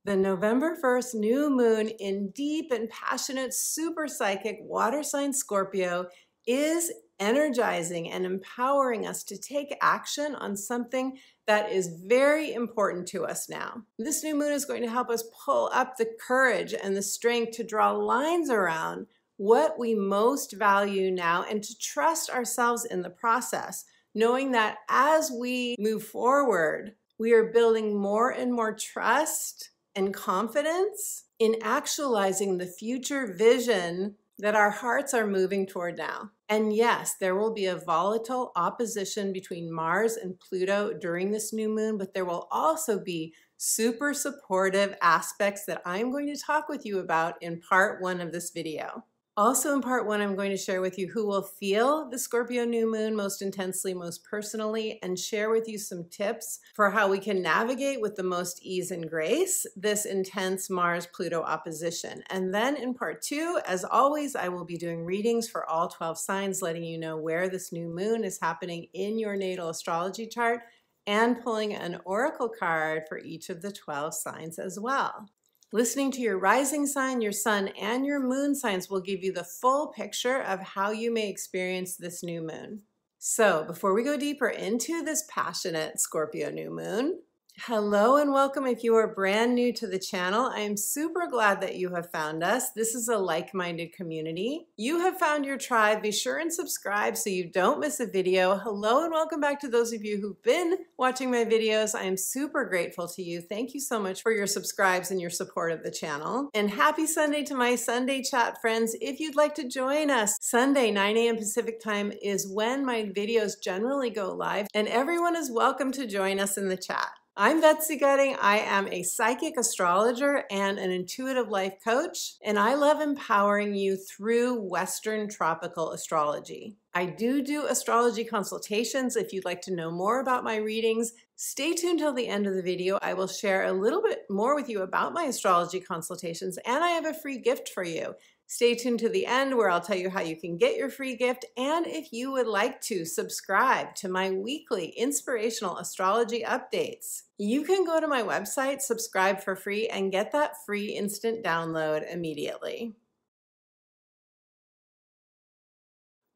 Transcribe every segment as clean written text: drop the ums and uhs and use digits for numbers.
The November 1st new moon in deep and passionate, super psychic water sign Scorpio is energizing and empowering us to take action on something that is very important to us now. This new moon is going to help us pull up the courage and the strength to draw lines around what we most value now and to trust ourselves in the process, knowing that as we move forward, we are building more and more trust and confidence in actualizing the future vision that our hearts are moving toward now. And yes, there will be a volatile opposition between Mars and Pluto during this new moon, but there will also be super supportive aspects that I'm going to talk with you about in part 1 of this video. Also in part 1, I'm going to share with you who will feel the Scorpio new moon most intensely, most personally, and share with you some tips for how we can navigate with the most ease and grace this intense Mars-Pluto opposition. And then in part 2, as always, I will be doing readings for all 12 signs, letting you know where this new moon is happening in your natal astrology chart and pulling an oracle card for each of the 12 signs as well. Listening to your rising sign, your sun, and your moon signs will give you the full picture of how you may experience this new moon. So before we go deeper into this passionate Scorpio new moon, hello and welcome if you are brand new to the channel. I am super glad that you have found us. This is a like-minded community. You have found your tribe. Be sure and subscribe so you don't miss a video. Hello and welcome back to those of you who've been watching my videos. I am super grateful to you. Thank you so much for your subscribes and your support of the channel. And happy Sunday to my Sunday chat friends. If you'd like to join us, Sunday, 9 a.m. Pacific time is when my videos generally go live, and everyone is welcome to join us in the chat. I'm Betsy. I am a psychic astrologer and an intuitive life coach, and I love empowering you through Western tropical astrology. I do astrology consultations. If you'd like to know more about my readings, stay tuned till the end of the video. I will share a little bit more with you about my astrology consultations, and I have a free gift for you. Stay tuned to the end where I'll tell you how you can get your free gift, and if you would like to subscribe to my weekly inspirational astrology updates, you can go to my website, subscribe for free, and get that free instant download immediately.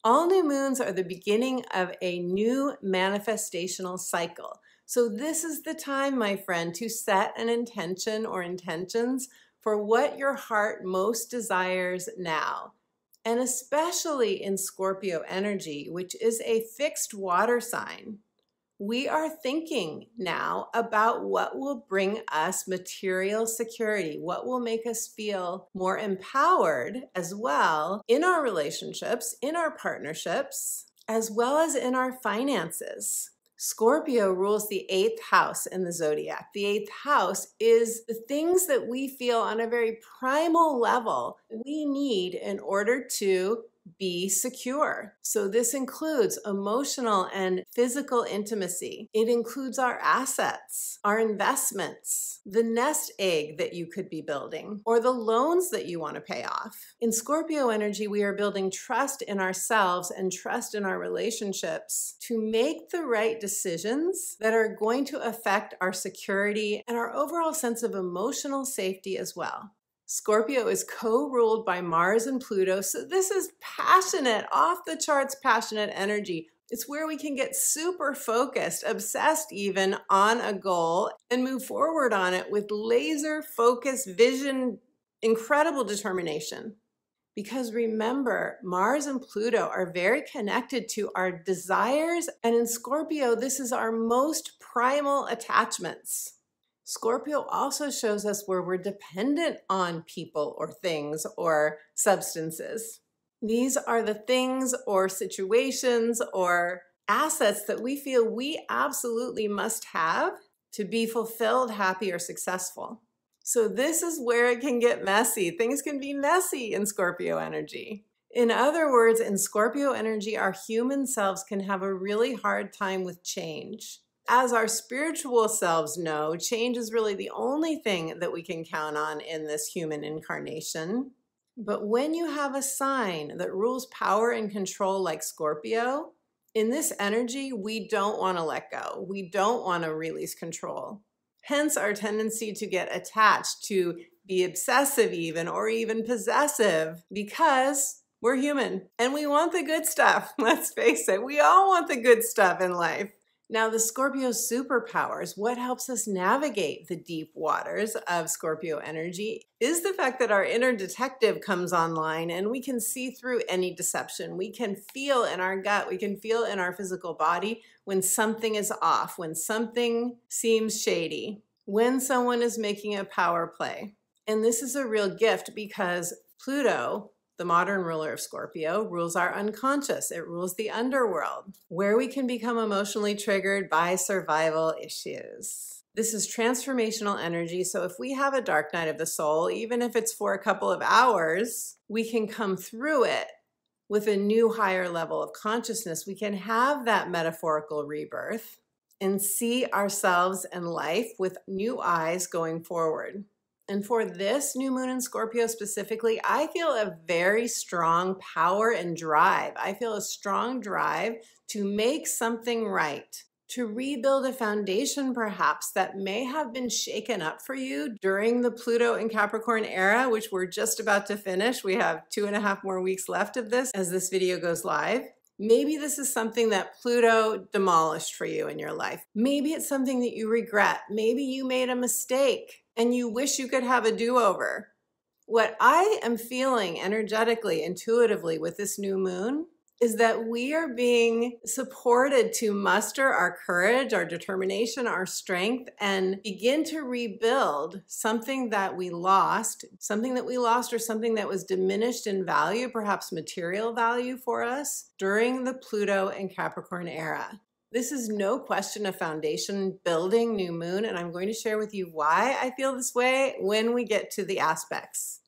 All new moons are the beginning of a new manifestational cycle. So this is the time, my friend, to set an intention or intentions for what your heart most desires now. And especially in Scorpio energy, which is a fixed water sign, we are thinking now about what will bring us material security, what will make us feel more empowered as well in our relationships, in our partnerships, as well as in our finances. Scorpio rules the 8th house in the zodiac. The 8th house is the things that we feel on a very primal level we need in order to be secure. So this includes emotional and physical intimacy. It includes our assets, our investments, the nest egg that you could be building, or the loans that you want to pay off. In Scorpio energy, we are building trust in ourselves and trust in our relationships to make the right decisions that are going to affect our security and our overall sense of emotional safety as well. Scorpio is co-ruled by Mars and Pluto, so this is passionate, off the charts passionate energy. It's where we can get super focused, obsessed even on a goal and move forward on it with laser focused vision, incredible determination. Because remember, Mars and Pluto are very connected to our desires, and in Scorpio, this is our most primal attachments. Scorpio also shows us where we're dependent on people or things or substances. These are the things or situations or assets that we feel we absolutely must have to be fulfilled, happy, or successful. So this is where it can get messy. Things can be messy in Scorpio energy. In other words, in Scorpio energy, our human selves can have a really hard time with change. As our spiritual selves know, change is really the only thing that we can count on in this human incarnation. But when you have a sign that rules power and control like Scorpio, in this energy, we don't want to let go. We don't want to release control. Hence our tendency to get attached, to be obsessive even, or even possessive, because we're human and we want the good stuff. Let's face it, we all want the good stuff in life. Now, the Scorpio superpowers, what helps us navigate the deep waters of Scorpio energy, is the fact that our inner detective comes online and we can see through any deception. We can feel in our gut, we can feel in our physical body when something is off, when something seems shady, when someone is making a power play. And this is a real gift because Pluto, the modern ruler of Scorpio, rules our unconscious. It rules the underworld, where we can become emotionally triggered by survival issues. This is transformational energy, so if we have a dark night of the soul, even if it's for a couple of hours, we can come through it with a new higher level of consciousness. We can have that metaphorical rebirth and see ourselves and life with new eyes going forward. And for this new moon in Scorpio specifically, I feel a very strong power and drive. I feel a strong drive to make something right, to rebuild a foundation perhaps that may have been shaken up for you during the Pluto and Capricorn era, which we're just about to finish. We have 2.5 more weeks left of this as this video goes live. Maybe this is something that Pluto demolished for you in your life. Maybe it's something that you regret. Maybe you made a mistake and you wish you could have a do-over. What I am feeling energetically, intuitively with this new moon is that we are being supported to muster our courage, our determination, our strength, and begin to rebuild something that we lost or something that was diminished in value, perhaps material value for us during the Pluto and Capricorn era. This is no question a foundation building new moon, and I'm going to share with you why I feel this way when we get to the aspects.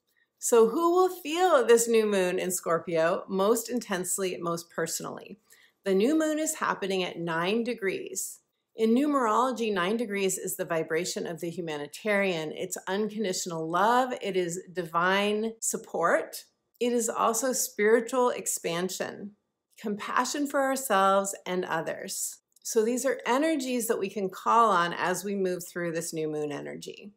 So who will feel this new moon in Scorpio most intensely, most personally? The new moon is happening at 9 degrees. In numerology, 9 degrees is the vibration of the humanitarian. It's unconditional love. It is divine support. It is also spiritual expansion, compassion for ourselves and others. So these are energies that we can call on as we move through this new moon energy.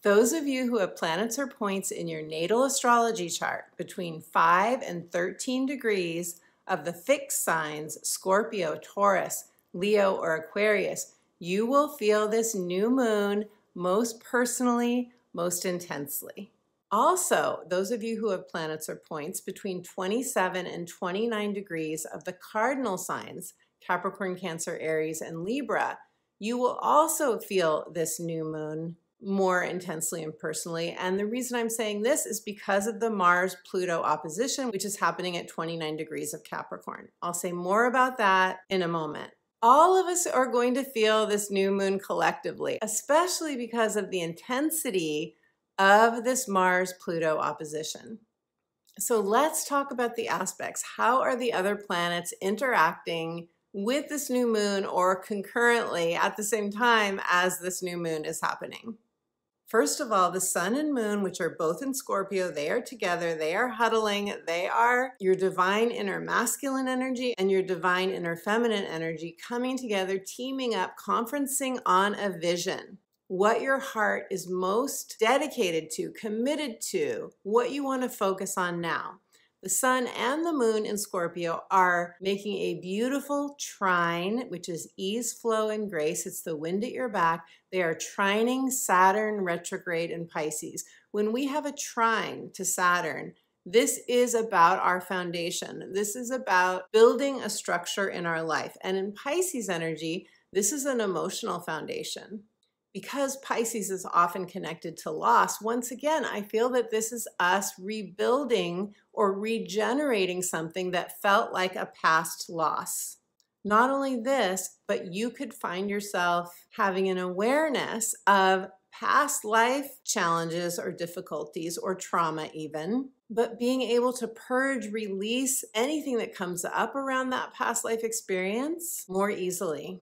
Those of you who have planets or points in your natal astrology chart between 5 and 13 degrees of the fixed signs Scorpio, Taurus, Leo, or Aquarius, you will feel this new moon most personally, most intensely. Also, those of you who have planets or points between 27 and 29 degrees of the cardinal signs Capricorn, Cancer, Aries, and Libra, you will also feel this new moon more intensely and personally. And the reason I'm saying this is because of the Mars-Pluto opposition, which is happening at 29 degrees of Capricorn. I'll say more about that in a moment. All of us are going to feel this new moon collectively, especially because of the intensity of this Mars-Pluto opposition. So let's talk about the aspects. How are the other planets interacting with this new moon or concurrently at the same time as this new moon is happening? First of all, the sun and moon, which are both in Scorpio, they are together, they are huddling, they are your divine inner masculine energy and your divine inner feminine energy coming together, teaming up, conferencing on a vision. What your heart is most dedicated to, committed to, what you want to focus on now. The sun and the moon in Scorpio are making a beautiful trine, which is ease, flow, and grace. It's the wind at your back. They are trining Saturn retrograde in Pisces. When we have a trine to Saturn, this is about our foundation. This is about building a structure in our life. And in Pisces energy, this is an emotional foundation. Because Pisces is often connected to loss, once again, I feel that this is us rebuilding or regenerating something that felt like a past loss. Not only this, but you could find yourself having an awareness of past life challenges or difficulties or trauma even, but being able to purge, release anything that comes up around that past life experience more easily.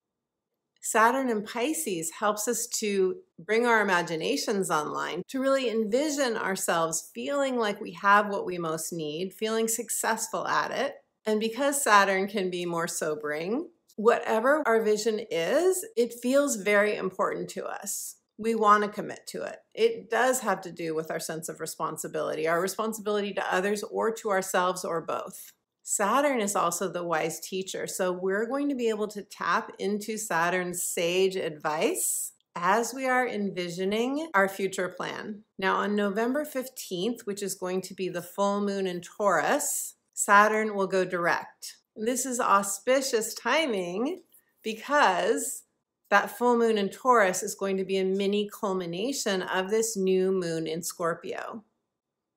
Saturn in Pisces helps us to bring our imaginations online, to really envision ourselves feeling like we have what we most need, feeling successful at it. And because Saturn can be more sobering, whatever our vision is, it feels very important to us. we want to commit to it. It does have to do with our sense of responsibility, our responsibility to others or to ourselves or both. Saturn is also the wise teacher, so we're going to be able to tap into Saturn's sage advice as we are envisioning our future plan. Now on November 15th, which is going to be the full moon in Taurus, Saturn will go direct. This is auspicious timing because that full moon in Taurus is going to be a mini culmination of this new moon in Scorpio.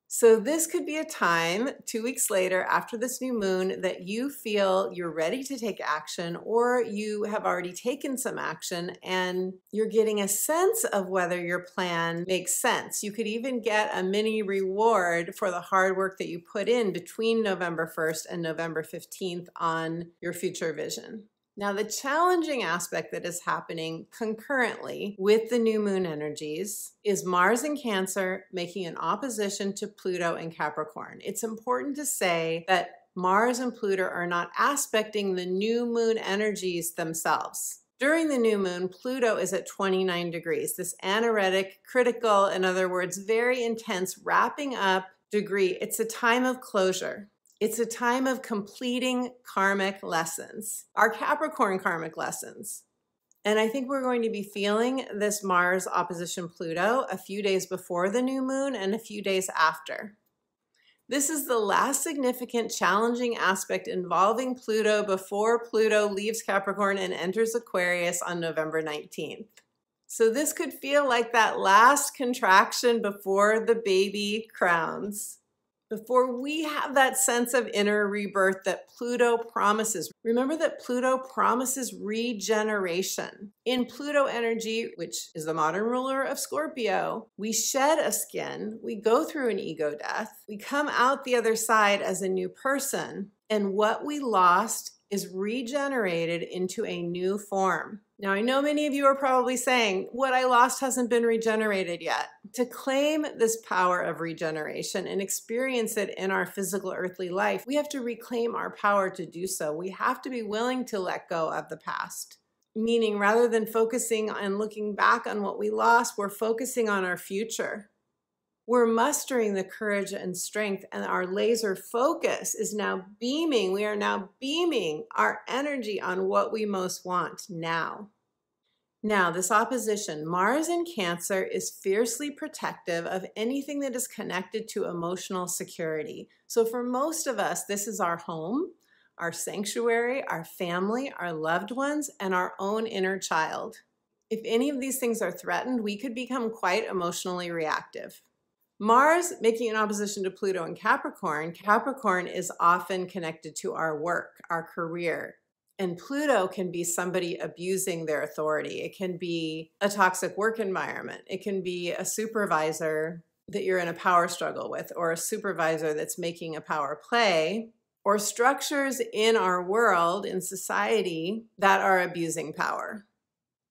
So this could be a time 2 weeks later after this new moon that you feel you're ready to take action, or you have already taken some action and you're getting a sense of whether your plan makes sense. You could even get a mini reward for the hard work that you put in between November 1st and November 15th on your future vision. Now, the challenging aspect that is happening concurrently with the new moon energies is Mars in Cancer making an opposition to Pluto in Capricorn. It's important to say that Mars and Pluto are not aspecting the new moon energies themselves. During the new moon, Pluto is at 29 degrees, this anaretic, critical, in other words, very intense, wrapping up degree. It's a time of closure. It's a time of completing karmic lessons, our Capricorn karmic lessons. And I think we're going to be feeling this Mars opposition Pluto a few days before the new moon and a few days after. This is the last significant challenging aspect involving Pluto before Pluto leaves Capricorn and enters Aquarius on November 19th. So this could feel like that last contraction before the baby crowns. Before we have that sense of inner rebirth that Pluto promises. Remember that Pluto promises regeneration. In Pluto energy, which is the modern ruler of Scorpio, we shed a skin, we go through an ego death, we come out the other side as a new person, and what we lost is regenerated into a new form. Now, I know many of you are probably saying, what I lost hasn't been regenerated yet. To claim this power of regeneration and experience it in our physical earthly life, we have to reclaim our power to do so. We have to be willing to let go of the past. Meaning, rather than focusing on looking back on what we lost, we're focusing on our future. We're mustering the courage and strength, and our laser focus is now beaming. We are now beaming our energy on what we most want now. Now, this opposition, Mars in Cancer, is fiercely protective of anything that is connected to emotional security. So for most of us, this is our home, our sanctuary, our family, our loved ones, and our own inner child. If any of these things are threatened, we could become quite emotionally reactive. Mars making an opposition to Pluto in Capricorn, Capricorn is often connected to our work, our career. And Pluto can be somebody abusing their authority. It can be a toxic work environment. It can be a supervisor that you're in a power struggle with, or a supervisor that's making a power play, or structures in our world, in society, that are abusing power.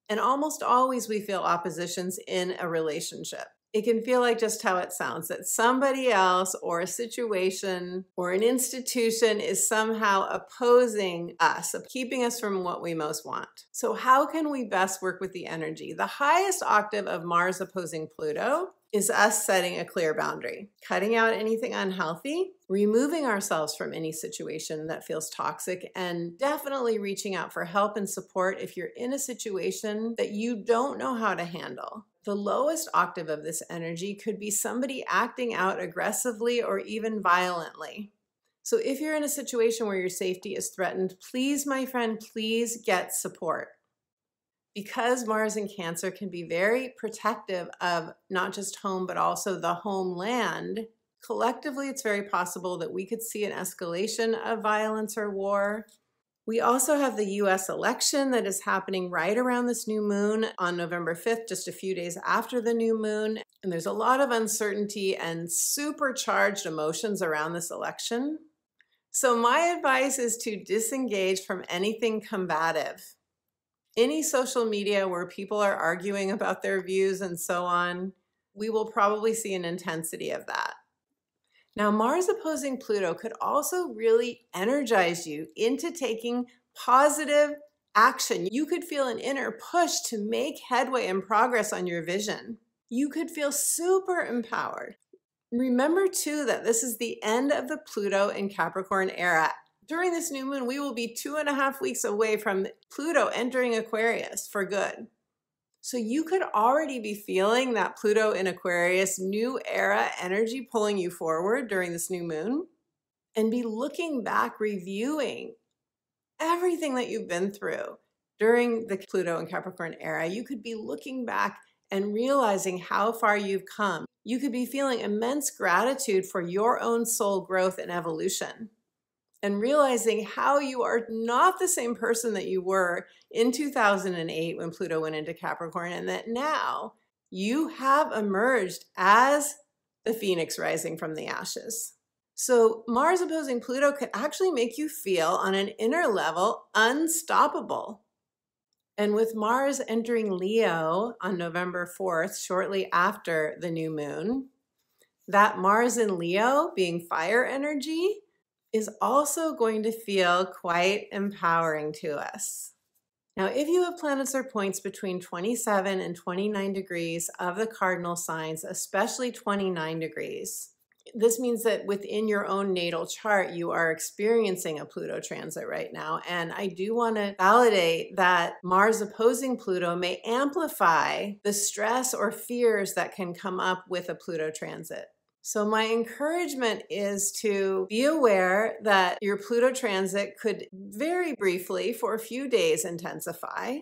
And almost always we feel oppositions in a relationship. It can feel like just how it sounds, that somebody else or a situation or an institution is somehow opposing us, keeping us from what we most want. So how can we best work with the energy? The highest octave of Mars opposing Pluto is us setting a clear boundary, cutting out anything unhealthy, removing ourselves from any situation that feels toxic, and definitely reaching out for help and support if you're in a situation that you don't know how to handle. The lowest octave of this energy could be somebody acting out aggressively or even violently. So if you're in a situation where your safety is threatened, please, my friend, please get support. Because Mars in Cancer can be very protective of not just home, but also the homeland, collectively, it's very possible that we could see an escalation of violence or war. We also have the US election that is happening right around this new moon on November 5th, just a few days after the new moon. And there's a lot of uncertainty and supercharged emotions around this election. So my advice is to disengage from anything combative. Any social media where people are arguing about their views and so on, we will probably see an intensity of that. Now, Mars opposing Pluto could also really energize you into taking positive action. You could feel an inner push to make headway and progress on your vision. You could feel super empowered. Remember too that this is the end of the Pluto and Capricorn era. During this new moon, we will be 2.5 weeks away from Pluto entering Aquarius for good. So you could already be feeling that Pluto in Aquarius new era energy pulling you forward during this new moon, and be looking back, reviewing everything that you've been through during the Pluto and Capricorn era. You could be looking back and realizing how far you've come. You could be feeling immense gratitude for your own soul growth and evolution, and realizing how you are not the same person that you were in 2008 when Pluto went into Capricorn, and that now you have emerged as the phoenix rising from the ashes. So Mars opposing Pluto could actually make you feel on an inner level unstoppable. And with Mars entering Leo on November 4th, shortly after the new moon, that Mars in Leo, being fire energy, is also going to feel quite empowering to us. Now, if you have planets or points between 27 and 29 degrees of the cardinal signs, especially 29 degrees, this means that within your own natal chart, you are experiencing a Pluto transit right now. And I do want to validate that Mars opposing Pluto may amplify the stress or fears that can come up with a Pluto transit. So my encouragement is to be aware that your Pluto transit could very briefly for a few days intensify,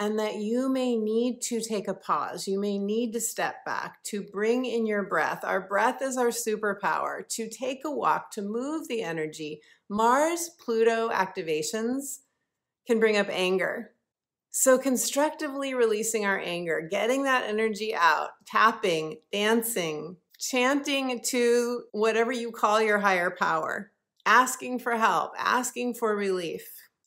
and that you may need to take a pause. You may need to step back, to bring in your breath. Our breath is our superpower, to take a walk, to move the energy. Mars, Pluto activations can bring up anger. So constructively releasing our anger, getting that energy out, tapping, dancing, chanting to whatever you call your higher power, asking for help, asking for relief.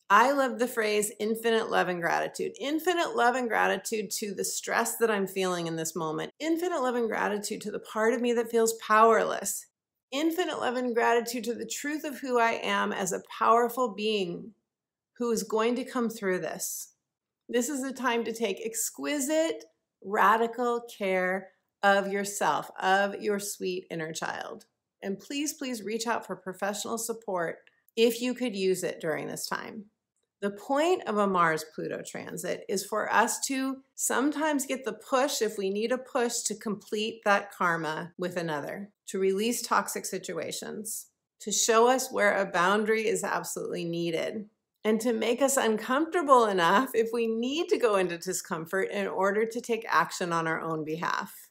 I love the phrase infinite love and gratitude. Infinite love and gratitude to the stress that I'm feeling in this moment. Infinite love and gratitude to the part of me that feels powerless. Infinite love and gratitude to the truth of who I am as a powerful being who is going to come through this. This is a time to take exquisite, radical care of yourself, of your sweet inner child. And please, please reach out for professional support if you could use it during this time. The point of a Mars-Pluto transit is for us to sometimes get the push, if we need a push, to complete that karma with another, to release toxic situations, to show us where a boundary is absolutely needed, and to make us uncomfortable enough if we need to go into discomfort in order to take action on our own behalf.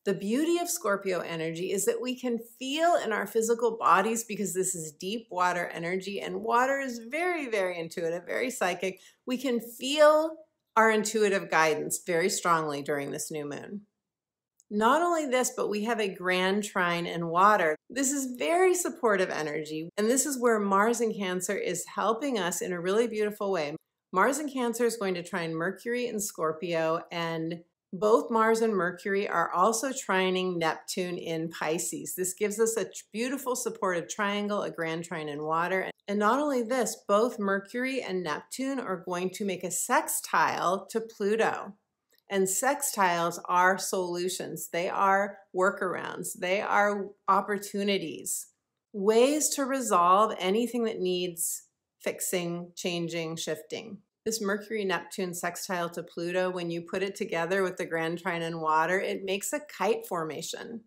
The beauty of Scorpio energy is that we can feel in our physical bodies, because this is deep water energy, and water is very, very intuitive, very psychic. We can feel our intuitive guidance very strongly during this new moon. Not only this, but we have a grand trine in water. This is very supportive energy, and this is where Mars in Cancer is helping us in a really beautiful way. Mars in Cancer is going to trine Mercury in Scorpio, and both Mars and Mercury are also trining Neptune in Pisces. This gives us a beautiful supportive triangle, a grand trine in water. And not only this, both Mercury and Neptune are going to make a sextile to Pluto. And sextiles are solutions. They are workarounds. They are opportunities, ways to resolve anything that needs fixing, changing, shifting. This Mercury-Neptune sextile to Pluto, when you put it together with the grand trine in water, it makes a kite formation.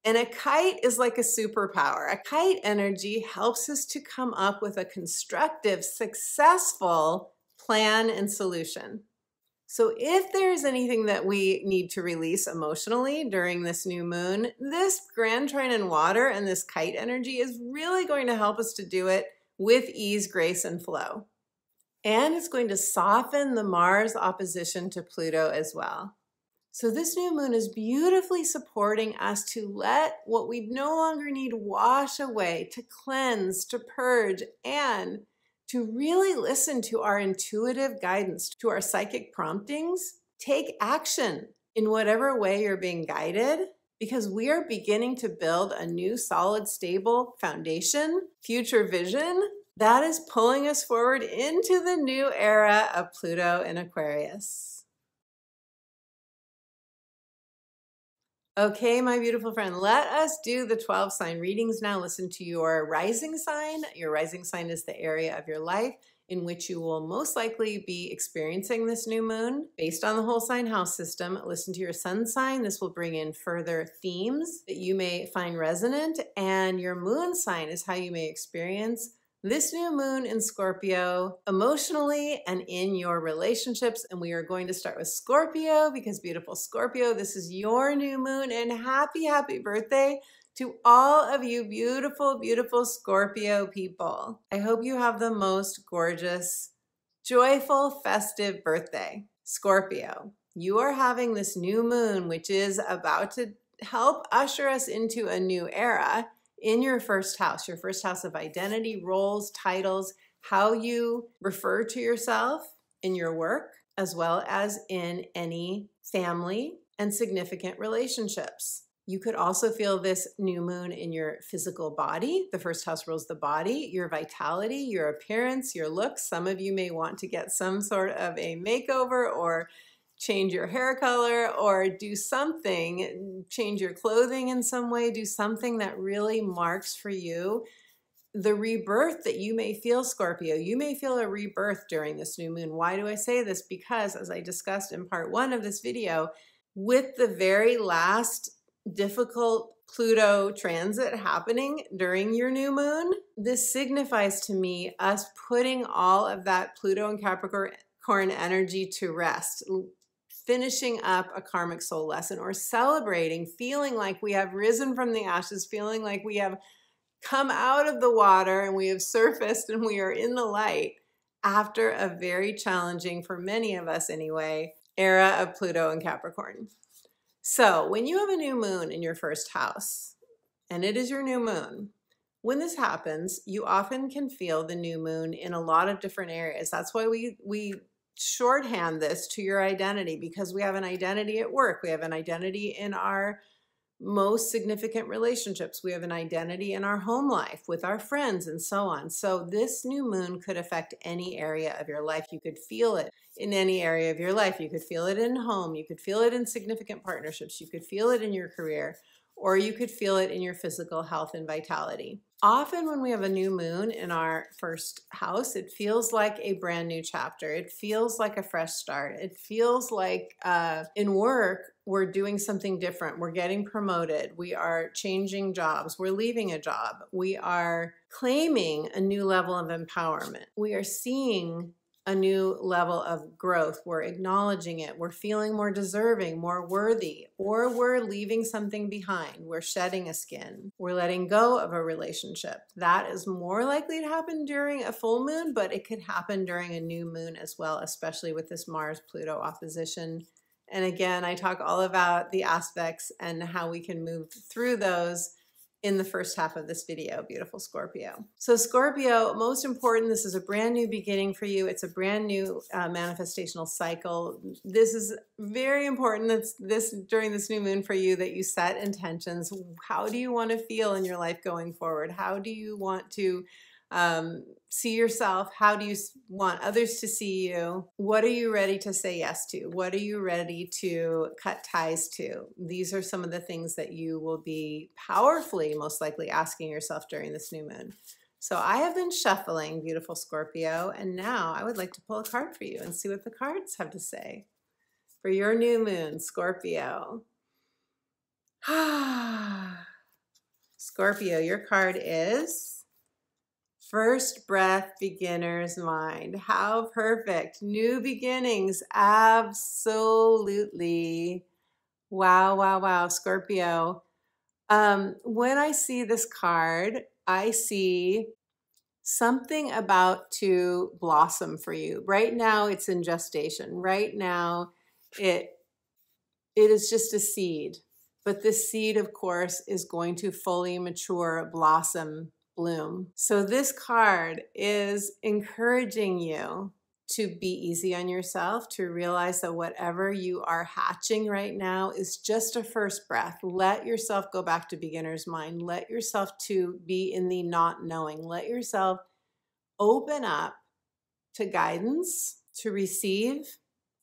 And a kite is like a superpower. A kite energy helps us to come up with a constructive, successful plan and solution. So if there's anything that we need to release emotionally during this new moon, this grand trine in water and this kite energy is really going to help us to do it with ease, grace, and flow. And it's going to soften the Mars opposition to Pluto as well. So this new moon is beautifully supporting us to let what we no longer need wash away, to cleanse, to purge, and to really listen to our intuitive guidance, to our psychic promptings. Take action in whatever way you're being guided, because we are beginning to build a new, solid, stable foundation, future vision That is pulling us forward into the new era of Pluto in Aquarius. Okay, my beautiful friend, let us do the 12 sign readings now. Listen to your rising sign. Your rising sign is the area of your life in which you will most likely be experiencing this new moon. Based on the whole sign house system, listen to your sun sign. This will bring in further themes that you may find resonant. And your moon sign is how you may experience this new moon in Scorpio emotionally and in your relationships. And we are going to start with Scorpio because beautiful Scorpio, this is your new moon, and happy, happy birthday to all of you beautiful, beautiful Scorpio people. I hope you have the most gorgeous, joyful, festive birthday. Scorpio, you are having this new moon, which is about to help usher us into a new era in your first house of identity, roles, titles, how you refer to yourself in your work, as well as in any family and significant relationships. You could also feel this new moon in your physical body. The first house rules the body, your vitality, your appearance, your looks. Some of you may want to get some sort of a makeover or change your hair color or do something, change your clothing in some way, do something that really marks for you the rebirth that you may feel, Scorpio. You may feel a rebirth during this new moon. Why do I say this? Because as I discussed in part 1 of this video, with the very last difficult Pluto transit happening during your new moon, this signifies to me us putting all of that Pluto and Capricorn energy to rest, finishing up a karmic soul lesson, or celebrating, feeling like we have risen from the ashes, feeling like we have come out of the water and we have surfaced and we are in the light after a very challenging, for many of us anyway, era of Pluto and Capricorn. So when you have a new moon in your first house, and it is your new moon, when this happens, you often can feel the new moon in a lot of different areas. That's why we shorthand this to your identity, because we have an identity at work. We have an identity in our most significant relationships. We have an identity in our home life with our friends and so on. So this new moon could affect any area of your life. You could feel it in any area of your life. You could feel it in home. You could feel it in significant partnerships. You could feel it in your career, or you could feel it in your physical health and vitality. Often when we have a new moon in our first house, it feels like a brand new chapter. It feels like a fresh start. It feels like in work, we're doing something different. We're getting promoted. We are changing jobs. We're leaving a job. We are claiming a new level of empowerment. We are seeing a new level of growth. We're acknowledging it. We're feeling more deserving, more worthy, or we're leaving something behind. We're shedding a skin. We're letting go of a relationship. That is more likely to happen during a full moon, but it could happen during a new moon as well, especially with this Mars-Pluto opposition. And again, I talk all about the aspects and how we can move through those in the first half of this video, beautiful Scorpio. So Scorpio, most important, this is a brand new beginning for you. It's a brand new manifestational cycle. This is very important during this new moon for you that you set intentions. How do you want to feel in your life going forward? How do you want to see yourself? How do you want others to see you? What are you ready to say yes to? What are you ready to cut ties to? These are some of the things that you will be powerfully, most likely, asking yourself during this new moon. So I have been shuffling, beautiful Scorpio, and now I would like to pull a card for you and see what the cards have to say for your new moon, Scorpio. Scorpio, your card is First Breath, Beginner's Mind. How perfect. New beginnings. Absolutely. Wow, wow, wow. Scorpio. When I see this card, I see something about to blossom for you. Right now, it's in gestation. Right now, it is just a seed. But this seed, of course, is going to fully mature, blossom, bloom. So this card is encouraging you to be easy on yourself, to realize that whatever you are hatching right now is just a first breath. Let yourself go back to beginner's mind. Let yourself to be in the not knowing. Let yourself open up to guidance, to receive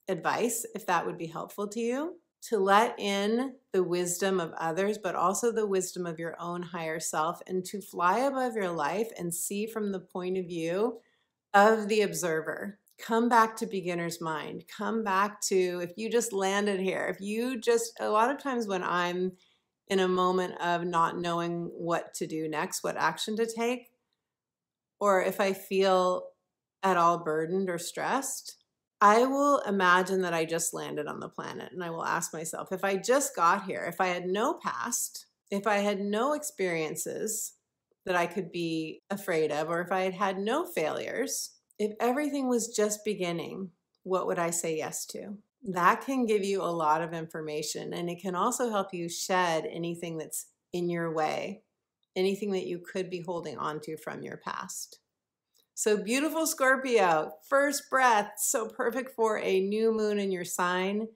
advice, if that would be helpful to you, to let in the wisdom of others, but also the wisdom of your own higher self, and to fly above your life and see from the point of view of the observer. Come back to beginner's mind. Come back to, if you just landed here, if you just, a lot of times when I'm in a moment of not knowing what to do next, what action to take, or if I feel at all burdened or stressed, I will imagine that I just landed on the planet, and I will ask myself, if I just got here, if I had no past, if I had no experiences that I could be afraid of, or if I had had no failures, if everything was just beginning, what would I say yes to? That can give you a lot of information, and it can also help you shed anything that's in your way, anything that you could be holding on to from your past. So beautiful Scorpio, first breath, so perfect for a new moon in your sign.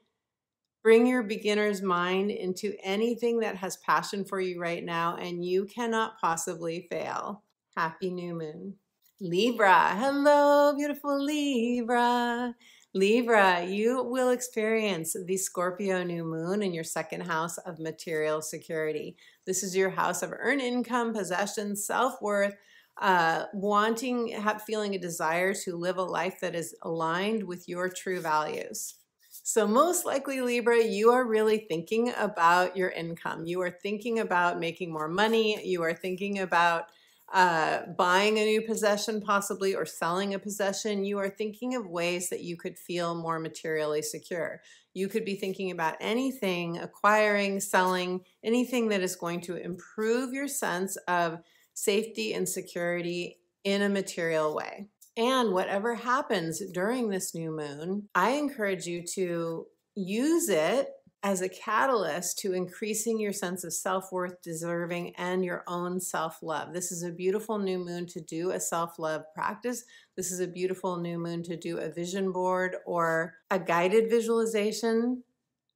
Bring your beginner's mind into anything that has passion for you right now, and you cannot possibly fail. Happy new moon. Libra, hello, beautiful Libra. Libra, you will experience the Scorpio new moon in your second house of material security. This is your house of earned income, possessions, self-worth, feeling a desire to live a life that is aligned with your true values. So most likely, Libra, you are really thinking about your income. You are thinking about making more money. You are thinking about buying a new possession possibly, or selling a possession. You are thinking of ways that you could feel more materially secure. You could be thinking about anything, acquiring, selling, anything that is going to improve your sense of safety and security in a material way. And whatever happens during this new moon, I encourage you to use it as a catalyst to increasing your sense of self-worth, deserving, and your own self-love. This is a beautiful new moon to do a self-love practice. This is a beautiful new moon to do a vision board or a guided visualization,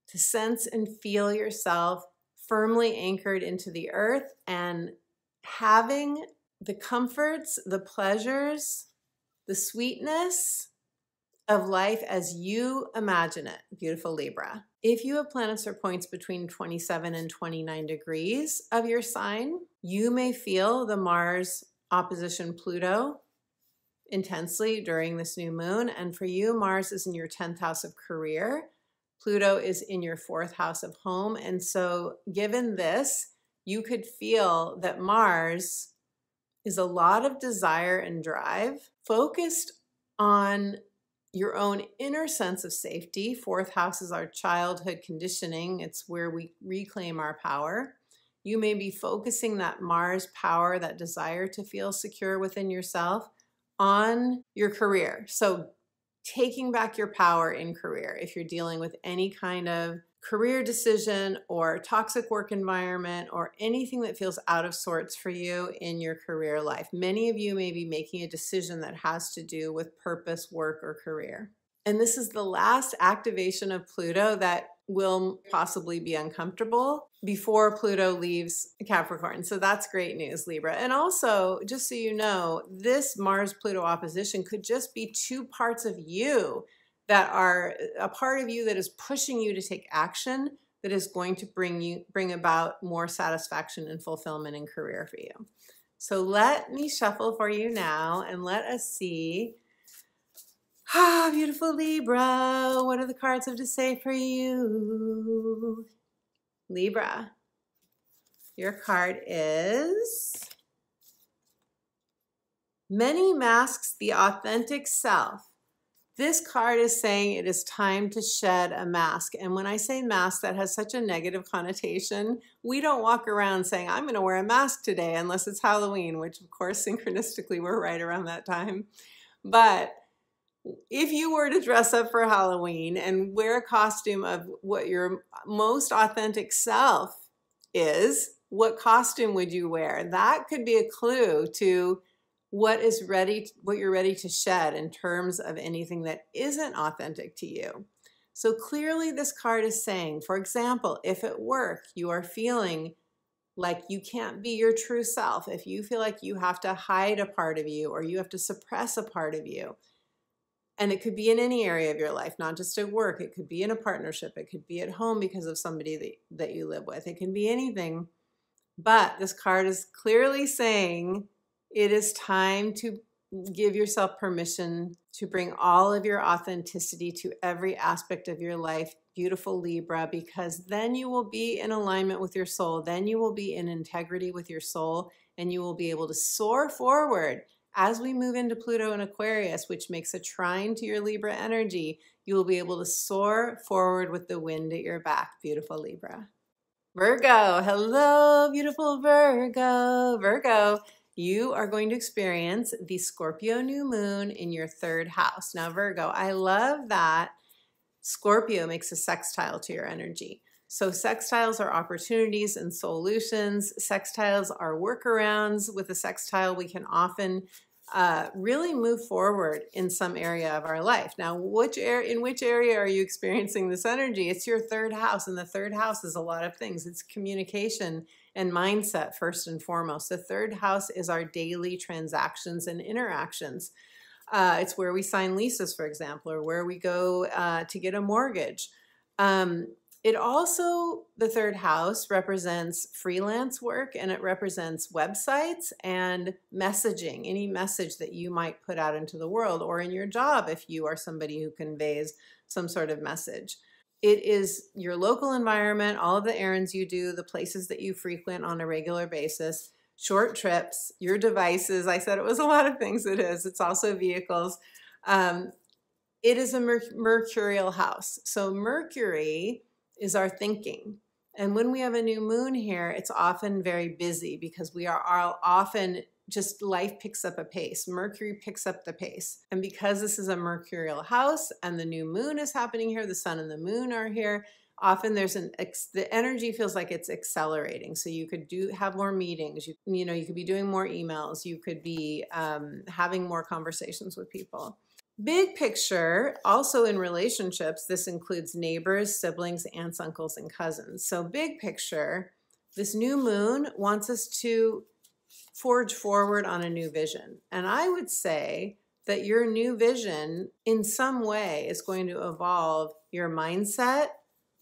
to sense and feel yourself firmly anchored into the earth and having the comforts, the pleasures, the sweetness of life as you imagine it, beautiful Libra. If you have planets or points between 27 and 29 degrees of your sign, you may feel the Mars opposition Pluto intensely during this new moon. And for you, Mars is in your 10th house of career. Pluto is in your 4th house of home. And so given this, you could feel that Mars is a lot of desire and drive focused on your own inner sense of safety. 4th house is our childhood conditioning. It's where we reclaim our power. You may be focusing that Mars power, that desire to feel secure within yourself, on your career. So taking back your power in career, if you're dealing with any kind of career decision or toxic work environment or anything that feels out of sorts for you in your career life. Many of you may be making a decision that has to do with purpose, work, or career. And this is the last activation of Pluto that will possibly be uncomfortable before Pluto leaves Capricorn. So that's great news, Libra. And also, just so you know, this Mars-Pluto opposition could just be two parts of you that are a part of you that is pushing you to take action, that is going to bring about more satisfaction and fulfillment in career for you. So let me shuffle for you now and let us see. Beautiful Libra, what do the cards have to say for you? Libra, your card is Many Masks the Authentic Self. This card is saying it is time to shed a mask. And when I say mask, that has such a negative connotation. We don't walk around saying, I'm going to wear a mask today, unless it's Halloween, which of course, synchronistically, we're right around that time. But if you were to dress up for Halloween and wear a costume of what your most authentic self is, what costume would you wear? That could be a clue to what you're ready to shed in terms of anything that isn't authentic to you. So clearly this card is saying, for example, if at work you are feeling like you can't be your true self, if you feel like you have to hide a part of you or you have to suppress a part of you, and it could be in any area of your life, not just at work, it could be in a partnership, it could be at home because of somebody that you live with, it can be anything. But this card is clearly saying it is time to give yourself permission to bring all of your authenticity to every aspect of your life, beautiful Libra, because then you will be in alignment with your soul. Then you will be in integrity with your soul, and you will be able to soar forward. As we move into Pluto and Aquarius, which makes a trine to your Libra energy, you will be able to soar forward with the wind at your back, beautiful Libra. Virgo, hello, beautiful Virgo. Virgo, you are going to experience the Scorpio new moon in your 3rd house. Now, Virgo, I love that Scorpio makes a sextile to your energy. So sextiles are opportunities and solutions. Sextiles are workarounds. With a sextile, we can often really move forward in some area of our life. Now, in which area are you experiencing this energy? It's your 3rd house, and the 3rd house is a lot of things. It's communication and mindset first and foremost. The 3rd house is our daily transactions and interactions. It's where we sign leases, for example, or where we go to get a mortgage. It also, the 3rd house represents freelance work, and it represents websites and messaging, any message that you might put out into the world, or in your job if you are somebody who conveys some sort of message. It is your local environment, all of the errands you do, the places that you frequent on a regular basis, short trips, your devices. I said it was a lot of things. It is. It's also vehicles. It is a mercurial house. So Mercury is our thinking. And when we have a new moon here, it's often very busy because we are often just life picks up a pace. Mercury picks up the pace. And because this is a mercurial house and the new moon is happening here, the sun and the moon are here, often there's the energy feels like it's accelerating. So you could have more meetings, you could be doing more emails, you could be having more conversations with people. Big picture, also in relationships, this includes neighbors, siblings, aunts, uncles, and cousins. So big picture, this new moon wants us to forge forward on a new vision. And I would say that your new vision in some way is going to evolve your mindset,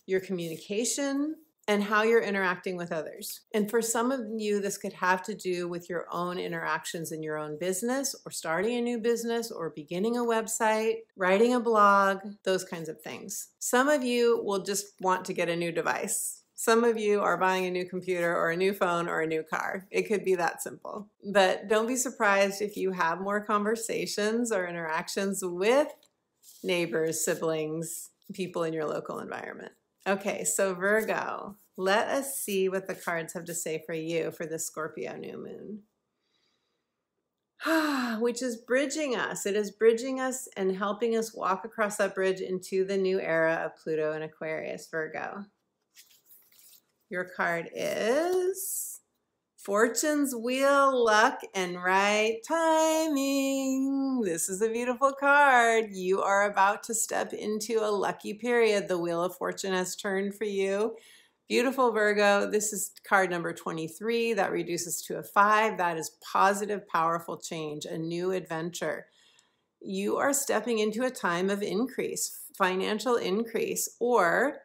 your communication, and how you're interacting with others. And for some of you, this could have to do with your own interactions in your own business, or starting a new business, or beginning a website, writing a blog, those kinds of things. Some of you will just want to get a new device. Some of you are buying a new computer or a new phone or a new car. It could be that simple. But don't be surprised if you have more conversations or interactions with neighbors, siblings, people in your local environment. Okay, so Virgo, let us see what the cards have to say for you for the Scorpio new moon. Which is bridging us. It is bridging us and helping us walk across that bridge into the new era of Pluto and Aquarius, Virgo. Your card is Fortune's Wheel, Luck, and Right Timing. This is a beautiful card. You are about to step into a lucky period. The Wheel of Fortune has turned for you. Beautiful Virgo. This is card number 23. That reduces to a 5. That is positive, powerful change, a new adventure. You are stepping into a time of increase, financial increase, or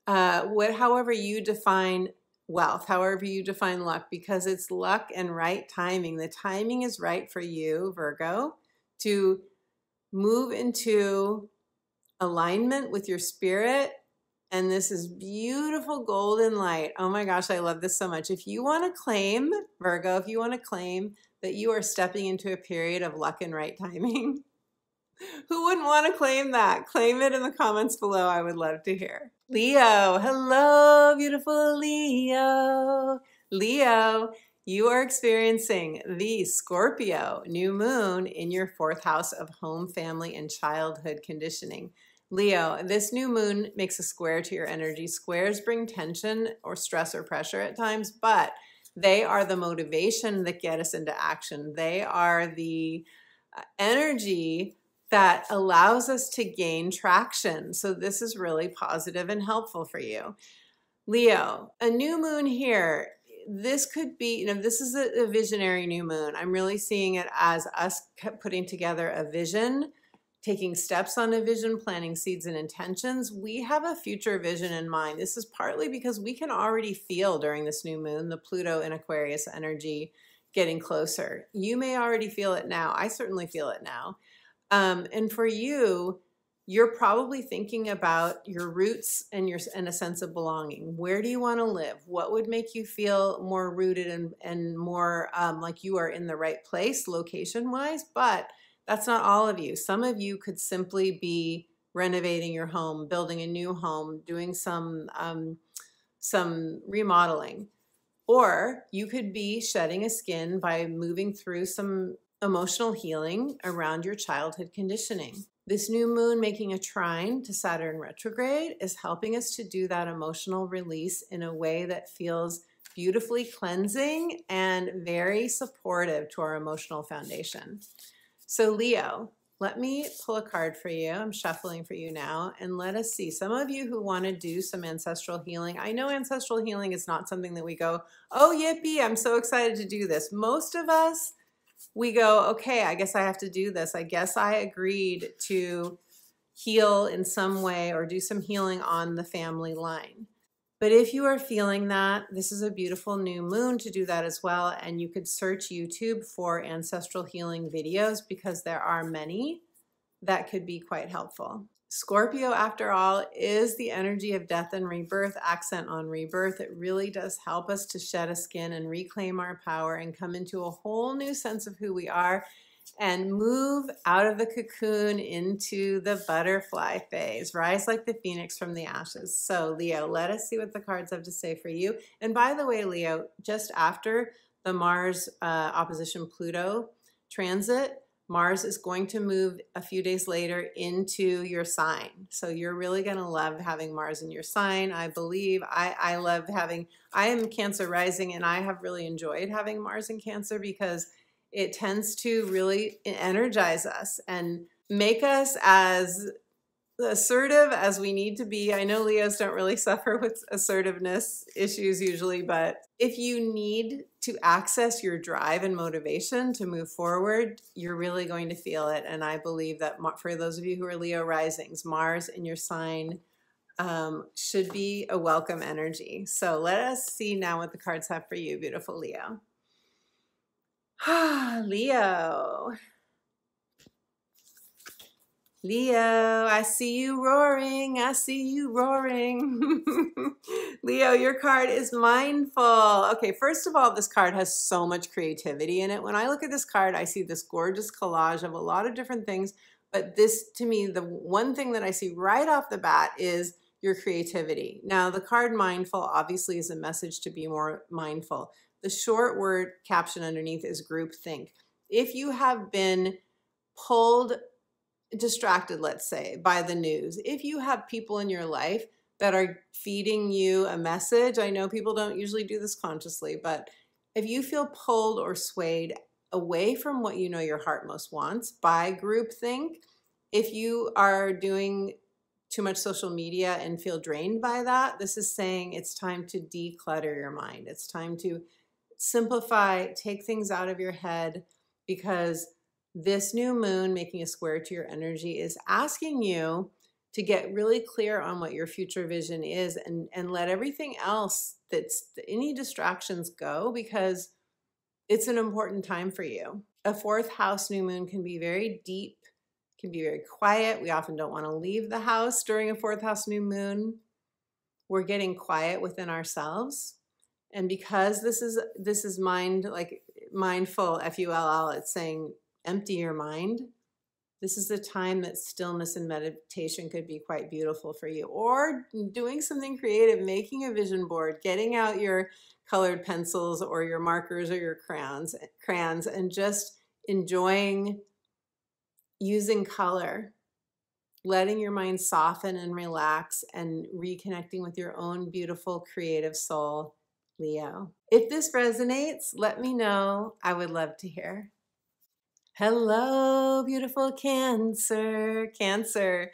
however you define wealth, however you define luck, because it's luck and right timing. The timing is right for you, Virgo, to move into alignment with your spirit. And this is beautiful golden light. Oh my gosh, I love this so much. If you want to claim, Virgo, if you want to claim that you are stepping into a period of luck and right timing, who wouldn't want to claim that? Claim it in the comments below. I would love to hear. Leo, hello, beautiful Leo. Leo, you are experiencing the Scorpio new moon in your 4th house of home, family, and childhood conditioning. Leo, this new moon makes a square to your energy. Squares bring tension or stress or pressure at times, but they are the motivation that get us into action. They are the energy that allows us to gain traction. So this is really positive and helpful for you. Leo, a new moon here. this could be, you know, this is a visionary new moon. I'm really seeing it as us putting together a vision, taking steps on a vision, planting seeds and intentions. We have a future vision in mind. This is partly because we can already feel during this new moon, the Pluto and Aquarius energy getting closer. You may already feel it now. I certainly feel it now. And for you, you're probably thinking about your roots and a sense of belonging. Where do you want to live? What would make you feel more rooted and more like you are in the right place location-wise? But that's not all of you. Some of you could simply be renovating your home, building a new home, doing some remodeling. Or you could be shedding a skin by moving through some emotional healing around your childhood conditioning. This new moon making a trine to Saturn retrograde is helping us to do that emotional release in a way that feels beautifully cleansing and very supportive to our emotional foundation. So Leo, let me pull a card for you. I'm shuffling for you now, and let us see. Some of you who want to do some ancestral healing. I know ancestral healing is not something that we go, oh, yippee, I'm so excited to do this. Most of us, we go, okay, I guess I have to do this. I guess I agreed to heal in some way or do some healing on the family line. But if you are feeling that, this is a beautiful new moon to do that as well. And you could search YouTube for ancestral healing videos because there are many that could be quite helpful. Scorpio, after all, is the energy of death and rebirth, accent on rebirth. It really does help us to shed a skin and reclaim our power and come into a whole new sense of who we are and move out of the cocoon into the butterfly phase. Rise like the phoenix from the ashes. So Leo, let us see what the cards have to say for you. And by the way, Leo, just after the Mars opposition Pluto transit, Mars is going to move a few days later into your sign. So you're really going to love having Mars in your sign. I believe I love having, I am Cancer rising, and I have really enjoyed having Mars in Cancer because it tends to really energize us and make us as assertive as we need to be. I know Leos don't really suffer with assertiveness issues usually, but if you need to access your drive and motivation to move forward, you're really going to feel it. And I believe that for those of you who are Leo risings, Mars in your sign should be a welcome energy. So let us see now what the cards have for you, beautiful Leo. Leo. Leo, I see you roaring. I see you roaring. Leo, your card is mindful. Okay, first of all, this card has so much creativity in it. When I look at this card, I see this gorgeous collage of a lot of different things. But this, to me, the one thing that I see right off the bat is your creativity. Now, the card mindful obviously is a message to be more mindful. The short word caption underneath is groupthink. If you have been distracted, let's say, by the news, if you have people in your life that are feeding you a message, I know people don't usually do this consciously, but if you feel pulled or swayed away from what you know your heart most wants by groupthink, if you are doing too much social media and feel drained by that, this is saying it's time to declutter your mind. It's time to simplify, take things out of your head, because this new moon making a square to your energy is asking you to get really clear on what your future vision is and let everything else that's any distractions go, because it's an important time for you. A fourth house new moon can be very deep, can be very quiet. We often don't want to leave the house during a fourth house new moon. We're getting quiet within ourselves. And because this is mind, like mindful, F-U-L-L, it's saying empty your mind. This is a time that stillness and meditation could be quite beautiful for you. Or doing something creative, making a vision board, getting out your colored pencils or your markers or your crayons, and just enjoying using color, letting your mind soften and relax, and reconnecting with your own beautiful creative soul, Leo. If this resonates, let me know. I would love to hear. Hello, beautiful Cancer. Cancer.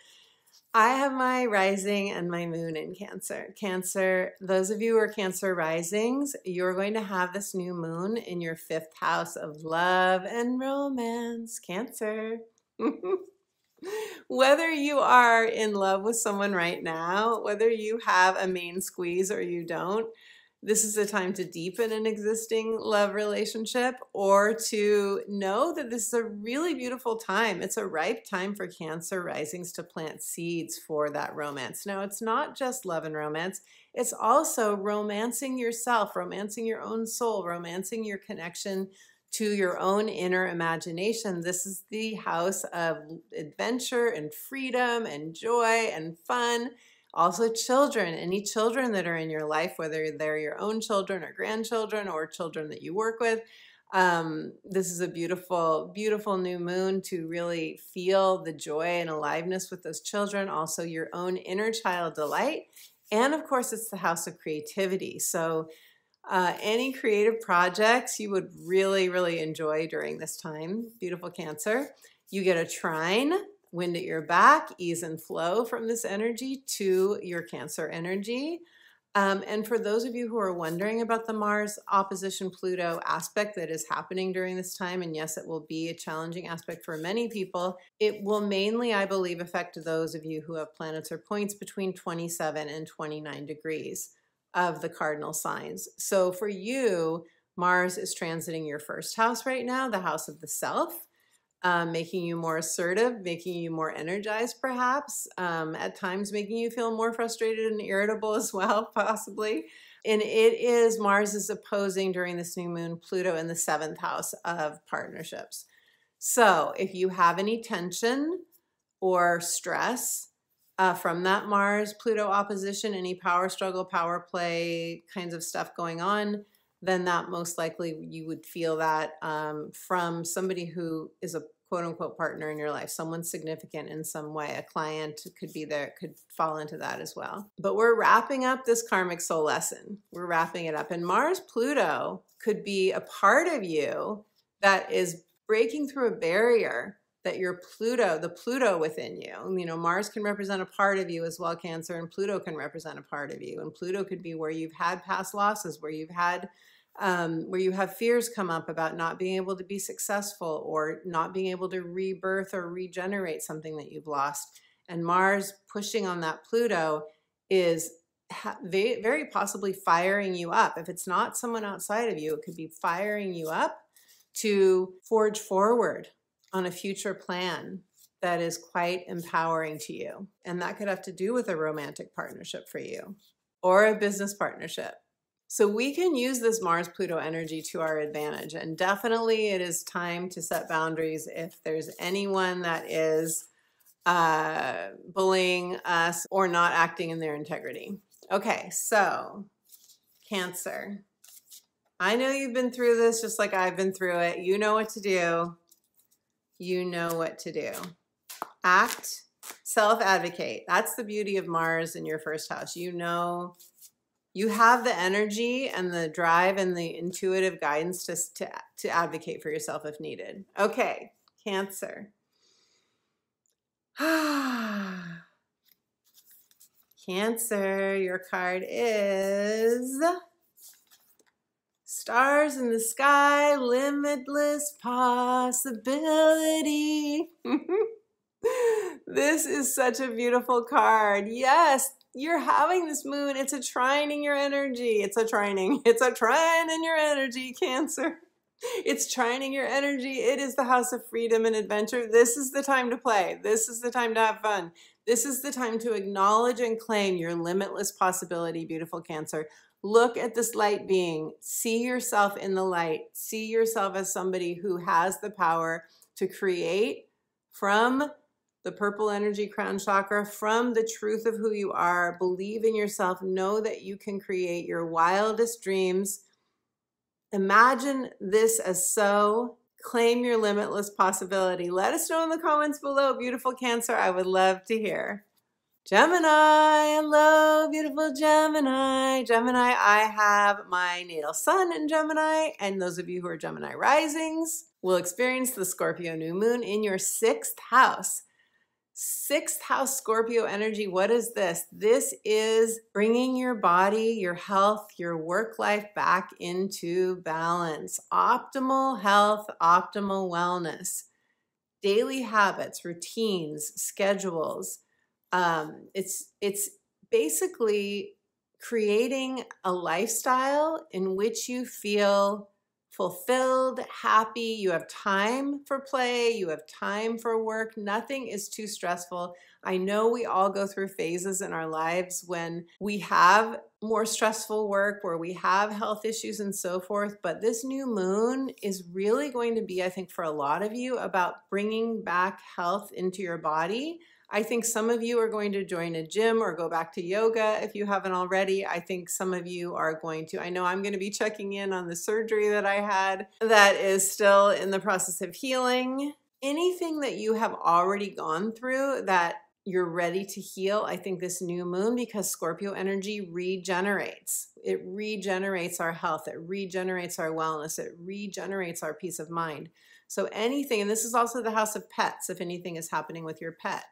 I have my rising and my moon in Cancer. Cancer, those of you who are Cancer risings, you're going to have this new moon in your 5th house of love and romance. Cancer. Whether you are in love with someone right now, whether you have a main squeeze or you don't, this is a time to deepen an existing love relationship or to know that this is a really beautiful time. It's a ripe time for Cancer risings to plant seeds for that romance. Now, it's not just love and romance. It's also romancing yourself, romancing your own soul, romancing your connection to your own inner imagination. This is the house of adventure and freedom and joy and fun. Also children, any children that are in your life, whether they're your own children or grandchildren or children that you work with. This is a beautiful, beautiful new moon to really feel the joy and aliveness with those children. Also your own inner child delight. And of course, it's the house of creativity. So any creative projects you would really, really enjoy during this time. Beautiful Cancer. You get a trine. Wind at your back, ease and flow from this energy to your Cancer energy. And for those of you who are wondering about the Mars opposition Pluto aspect that is happening during this time, and yes, it will be a challenging aspect for many people, it will mainly, I believe, affect those of you who have planets or points between 27 and 29 degrees of the cardinal signs. So for you, Mars is transiting your 1st house right now, the house of the self. Making you more assertive, making you more energized perhaps, at times making you feel more frustrated and irritable as well, possibly. And it is, Mars is opposing during this new moon, Pluto in the 7th house of partnerships. So if you have any tension or stress from that Mars-Pluto opposition, any power struggle, power play kinds of stuff going on, then that most likely you would feel that from somebody who is a quote-unquote partner in your life, someone significant in some way. A client could be there, could fall into that as well. But we're wrapping up this karmic soul lesson. We're wrapping it up. And Mars-Pluto could be a part of you that is breaking through a barrier that your Pluto, the Pluto within you, you know, Mars can represent a part of you as well, Cancer, and Pluto can represent a part of you. And Pluto could be where you've had past losses, where you've had where you have fears come up about not being able to be successful or not being able to rebirth or regenerate something that you've lost. And Mars pushing on that Pluto is very possibly firing you up. If it's not someone outside of you, it could be firing you up to forge forward on a future plan that is quite empowering to you. And that could have to do with a romantic partnership for you or a business partnership. So we can use this Mars-Pluto energy to our advantage. And definitely it is time to set boundaries if there's anyone that is bullying us or not acting in their integrity. Okay, so Cancer. I know you've been through this just like I've been through it. You know what to do. You know what to do. Act, self-advocate. That's the beauty of Mars in your 1st house. You know, you have the energy and the drive and the intuitive guidance to advocate for yourself if needed. Okay, Cancer. Cancer, your card is Stars in the Sky, Limitless Possibility. This is such a beautiful card. Yes, you're having this moon. It's a trine in your energy. It's a trining. It's a trine in your energy, Cancer. It's trining your energy. It is the house of freedom and adventure. This is the time to play. This is the time to have fun. This is the time to acknowledge and claim your limitless possibility, beautiful Cancer. Look at this light being. See yourself in the light. See yourself as somebody who has the power to create from the purple energy crown chakra, from the truth of who you are. Believe in yourself. Know that you can create your wildest dreams. Imagine this as so. Claim your limitless possibility. Let us know in the comments below, beautiful Cancer. I would love to hear. Gemini, hello, beautiful Gemini. Gemini, I have my natal sun in Gemini, and those of you who are Gemini risings will experience the Scorpio new moon in your 6th house. Sixth house Scorpio energy. What is this? This is bringing your body, your health, your work life back into balance. Optimal health, optimal wellness. Daily habits, routines, schedules. It's basically creating a lifestyle in which you feel fulfilled, happy, you have time for play, you have time for work, nothing is too stressful. I know we all go through phases in our lives when we have more stressful work, where we have health issues and so forth, but this new moon is really going to be, I think, for a lot of you, about bringing back health into your body. I think some of you are going to join a gym or go back to yoga if you haven't already. I think some of you are going to, I know I'm going to be checking in on the surgery that I had that is still in the process of healing. Anything that you have already gone through that you're ready to heal, I think this new moon, because Scorpio energy regenerates. It regenerates our health. It regenerates our wellness. It regenerates our peace of mind. So anything, and this is also the house of pets, if anything is happening with your pet.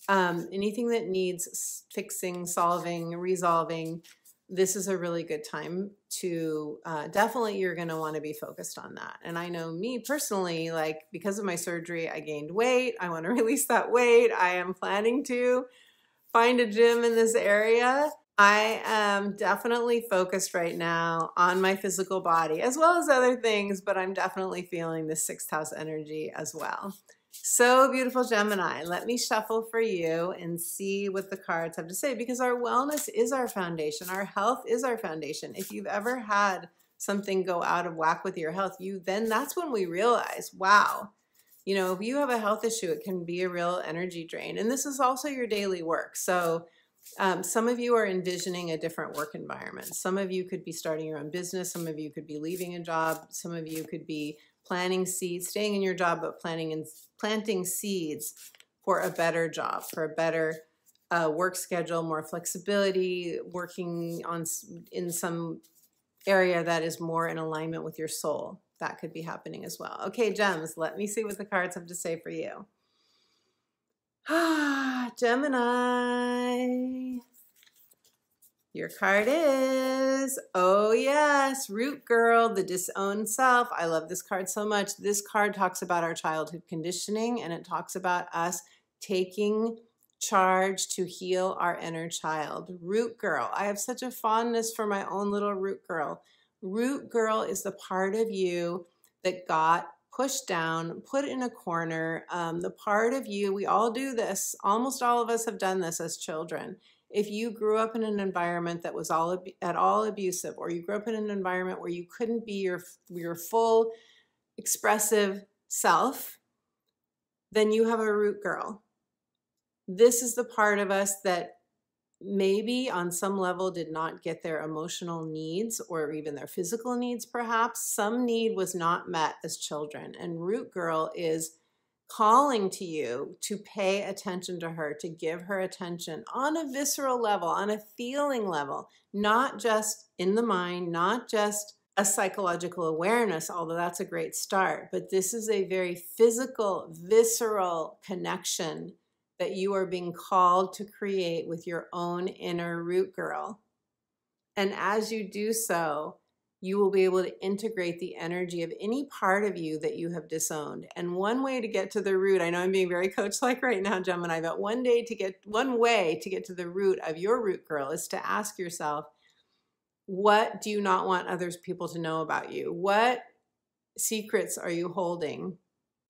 Anything that needs fixing, solving, resolving, this is a really good time to, definitely you're going to want to be focused on that. And I know me personally, like because of my surgery, I gained weight. I want to release that weight. I am planning to find a gym in this area. I am definitely focused right now on my physical body as well as other things, but I'm definitely feeling the sixth house energy as well. So beautiful, Gemini. Let me shuffle for you and see what the cards have to say, because our wellness is our foundation. Our health is our foundation. If you've ever had something go out of whack with your health, then that's when we realize, wow, you know, if you have a health issue, it can be a real energy drain. And this is also your daily work. So some of you are envisioning a different work environment. Some of you could be starting your own business. Some of you could be leaving a job. Some of you could be planting seeds, staying in your job, but planting seeds for a better job, for a better work schedule, more flexibility, working in some area that is more in alignment with your soul. That could be happening as well. Okay, Gems, let me see what the cards have to say for you. Gemini. Your card is, oh yes, Root Girl, the disowned self. I love this card so much. This card talks about our childhood conditioning, and it talks about us taking charge to heal our inner child. Root Girl. I have such a fondness for my own little Root Girl. Root Girl is the part of you that got pushed down, put in a corner. The part of you, we all do this. Almost all of us have done this as children. If you grew up in an environment that was at all abusive, or you grew up in an environment where you couldn't be your full expressive self, then you have a Root Girl. This is the part of us that maybe on some level did not get their emotional needs or even their physical needs perhaps. Some need was not met as children. And Root Girl is calling to you to pay attention to her, to give her attention on a visceral level, on a feeling level, not just in the mind, not just a psychological awareness, although that's a great start, but this is a very physical, visceral connection that you are being called to create with your own inner Root Girl. And as you do so, you will be able to integrate the energy of any part of you that you have disowned. And one way to get to the root, I know I'm being very coach-like right now, Gemini, but one way to get to the root of your Root Girl is to ask yourself, what do you not want others people to know about you? What secrets are you holding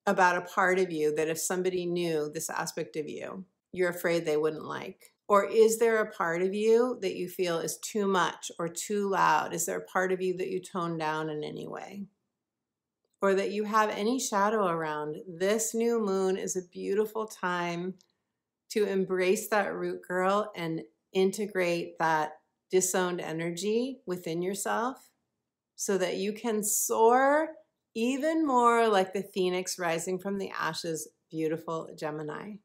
about a part of you that if somebody knew this aspect of you, you're afraid they wouldn't like? Or is there a part of you that you feel is too much or too loud? Is there a part of you that you tone down in any way? Or that you have any shadow around? This new moon is a beautiful time to embrace that Root Girl and integrate that disowned energy within yourself so that you can soar even more like the phoenix rising from the ashes. Beautiful, Gemini.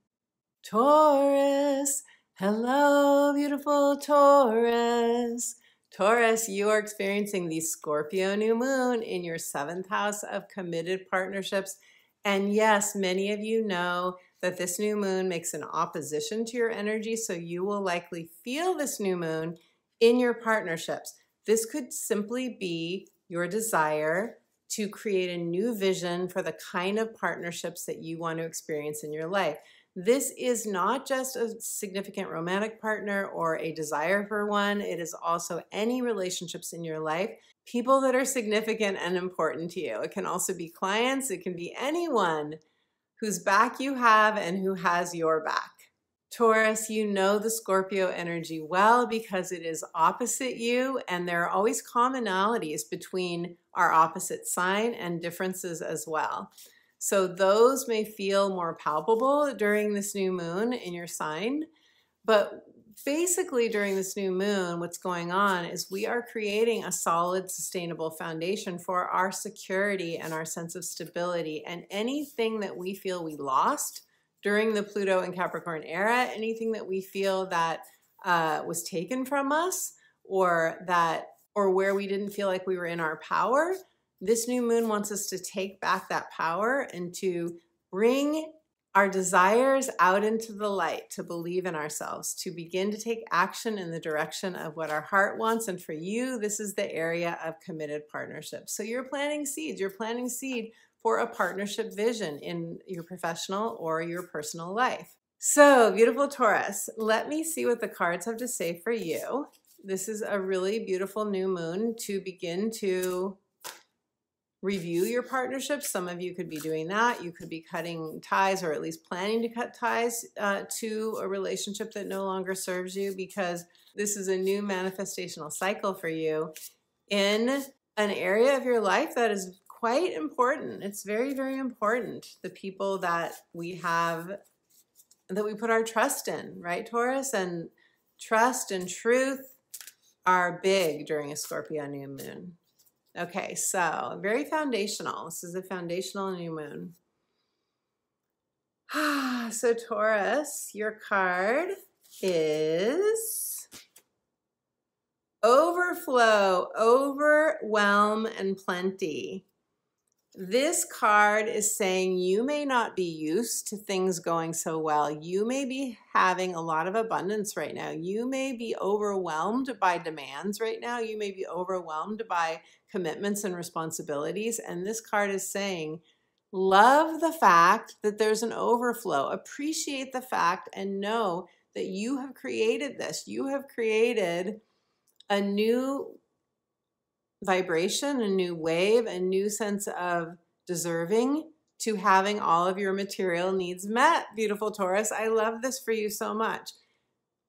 Taurus. Hello, beautiful Taurus. Taurus, you are experiencing the Scorpio new moon in your 7th house of committed partnerships. And yes, many of you know that this new moon makes an opposition to your energy, so you will likely feel this new moon in your partnerships. This could simply be your desire to create a new vision for the kind of partnerships that you want to experience in your life. This is not just a significant romantic partner or a desire for one. It is also any relationships in your life, people that are significant and important to you. It can also be clients. It can be anyone whose back you have and who has your back. Taurus, you know the Scorpio energy well because it is opposite you, and there are always commonalities between our opposite sign and differences as well. So those may feel more palpable during this new moon in your sign, but basically during this new moon, what's going on is we are creating a solid, sustainable foundation for our security and our sense of stability, and anything that we feel we lost during the Pluto and Capricorn era, anything that we feel that was taken from us or where we didn't feel like we were in our power, this new moon wants us to take back that power and to bring our desires out into the light, to believe in ourselves, to begin to take action in the direction of what our heart wants. And for you, this is the area of committed partnerships. So you're planting seeds. You're planting seed for a partnership vision in your professional or your personal life. So, beautiful Taurus, let me see what the cards have to say for you. This is a really beautiful new moon to begin to review your partnerships. Some of you could be doing that. You could be cutting ties, or at least planning to cut ties to a relationship that no longer serves you, because this is a new manifestational cycle for you in an area of your life that is quite important. It's very, very important. The people that we have, that we put our trust in, right, Taurus? And trust and truth are big during a Scorpio new moon. Okay, so very foundational. This is a foundational new moon. So Taurus, your card is overflow, overwhelm, and plenty. This card is saying you may not be used to things going so well. You may be having a lot of abundance right now. You may be overwhelmed by demands right now. You may be overwhelmed by commitments and responsibilities. And this card is saying, love the fact that there's an overflow. Appreciate the fact and know that you have created this. You have created a new vibration, a new wave, a new sense of deserving to having all of your material needs met. Beautiful Taurus, I love this for you so much.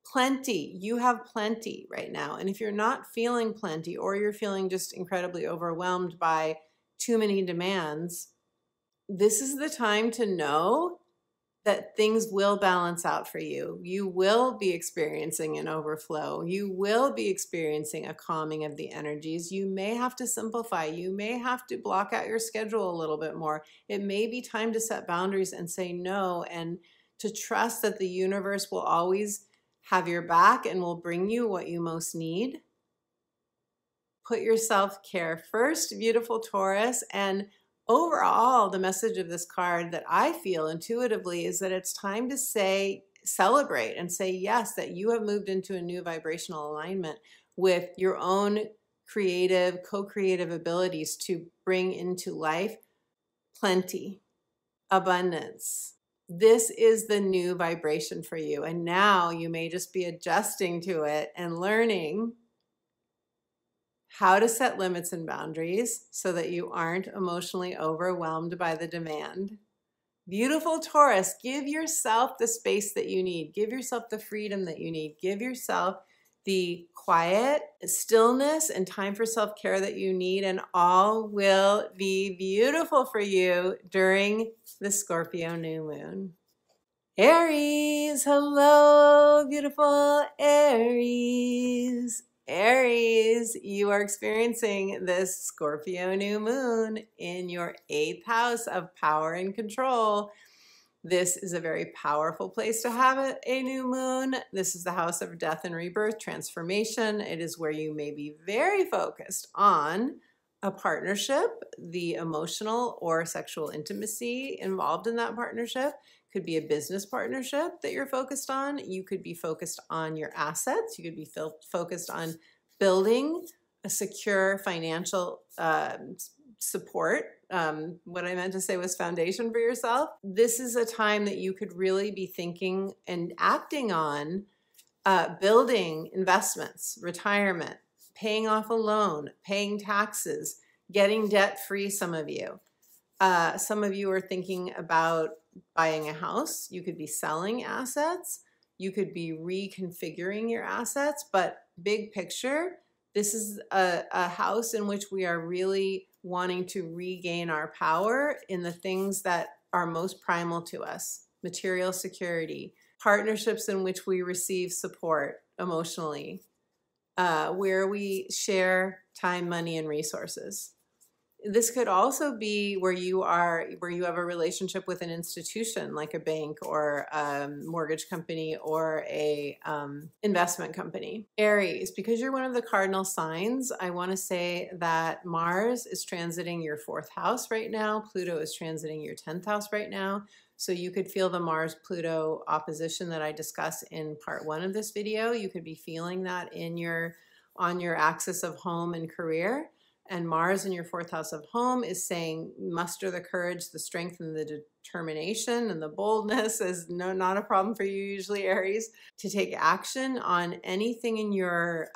Plenty, you have plenty right now. And if you're not feeling plenty, or you're feeling just incredibly overwhelmed by too many demands, this is the time to know that things will balance out for you. You will be experiencing an overflow. You will be experiencing a calming of the energies. You may have to simplify. You may have to block out your schedule a little bit more. It may be time to set boundaries and say no, and to trust that the universe will always have your back and will bring you what you most need. Put your self-care first, beautiful Taurus. And overall, the message of this card that I feel intuitively is that it's time to celebrate and say yes, that you have moved into a new vibrational alignment with your own creative, co-creative abilities to bring into life plenty, abundance. This is the new vibration for you. And now you may just be adjusting to it and learning how to set limits and boundaries so that you aren't emotionally overwhelmed by the demand. Beautiful Taurus, give yourself the space that you need. Give yourself the freedom that you need. Give yourself the quiet, stillness, and time for self-care that you need, and all will be beautiful for you during the Scorpio new moon. Aries, hello, beautiful Aries. Aries, you are experiencing this Scorpio new moon in your 8th house of power and control. This is a very powerful place to have a new moon. This is the house of death and rebirth, transformation. It is where you may be very focused on a partnership, the emotional or sexual intimacy involved in that partnership. Could be a business partnership that you're focused on. You could be focused on your assets. You could be focused on building a secure financial support. What I meant to say was foundation for yourself. This is a time that you could really be thinking and acting on building investments, retirement, paying off a loan, paying taxes, getting debt free. Some of you are thinking about buying a house. You could be selling assets. You could be reconfiguring your assets, but big picture, this is a house in which we are really wanting to regain our power in the things that are most primal to us: material security, partnerships in which we receive support emotionally, where we share time, money, and resources. This could also be where you have a relationship with an institution like a bank or a mortgage company or a investment company. Aries, because you're one of the cardinal signs, I want to say that Mars is transiting your 4th house right now. Pluto is transiting your 10th house right now. So you could feel the Mars-Pluto opposition that I discussed in part 1 of this video. You could be feeling that on your axis of home and career. And Mars in your 4th house of home is saying muster the courage, the strength, and the determination and the boldness is not a problem for you usually, Aries, to take action on anything in your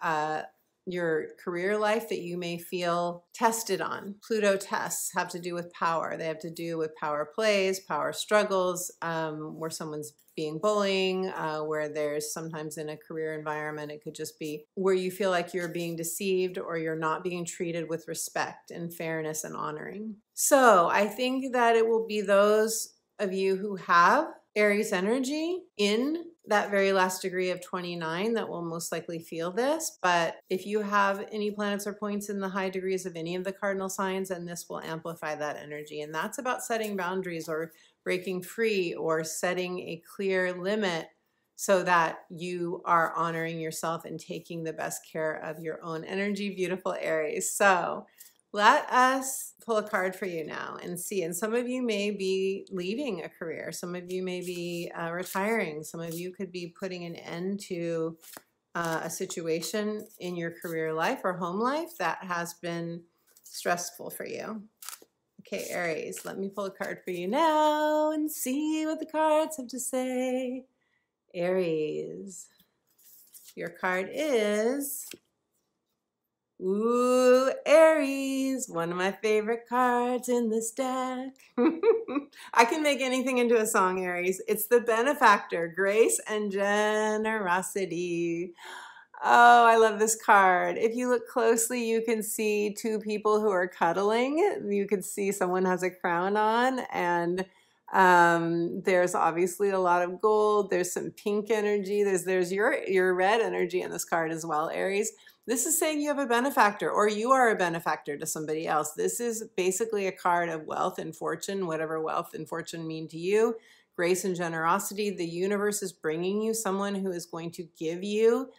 career life that you may feel tested on. Pluto tests have to do with power. They have to do with power plays, power struggles, where someone's being bullying, where there's sometimes in a career environment, it could just be where you feel like you're being deceived or you're not being treated with respect and fairness and honoring. So I think that it will be those of you who have Aries energy in that very last degree of 29 that will most likely feel this. But if you have any planets or points in the high degrees of any of the cardinal signs, then this will amplify that energy. And that's about setting boundaries or breaking free or setting a clear limit so that you are honoring yourself and taking the best care of your own energy. Beautiful Aries. So let us pull a card for you now and see. And some of you may be leaving a career. Some of you may be retiring. Some of you could be putting an end to a situation in your career life or home life that has been stressful for you. Okay, Aries, let me pull a card for you now and see what the cards have to say. Aries, your card is... Ooh, Aries, one of my favorite cards in this deck. I can make anything into a song, Aries. It's the benefactor, grace and generosity. Oh, I love this card. If you look closely, you can see 2 people who are cuddling. You can see someone has a crown on, and there's obviously a lot of gold. There's some pink energy. There's your red energy in this card as well, Aries. This is saying you have a benefactor or you are a benefactor to somebody else. This is basically a card of wealth and fortune, whatever wealth and fortune mean to you. Grace and generosity. The universe is bringing you someone who is going to give you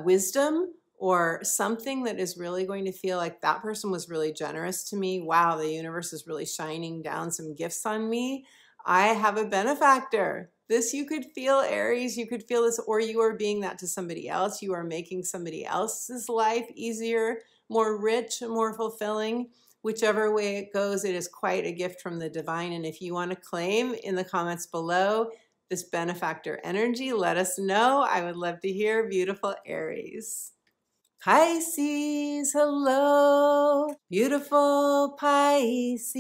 wisdom or something that is really going to feel like that person was really generous to me. Wow, the universe is really shining down some gifts on me. I have a benefactor. This you could feel, Aries. You could feel this, or you are being that to somebody else. You are making somebody else's life easier, more rich, more fulfilling. Whichever way it goes, it is quite a gift from the divine. And if you want to claim in the comments below this benefactor energy, let us know. I would love to hear. Beautiful Aries. Pisces, hello, beautiful Pisces.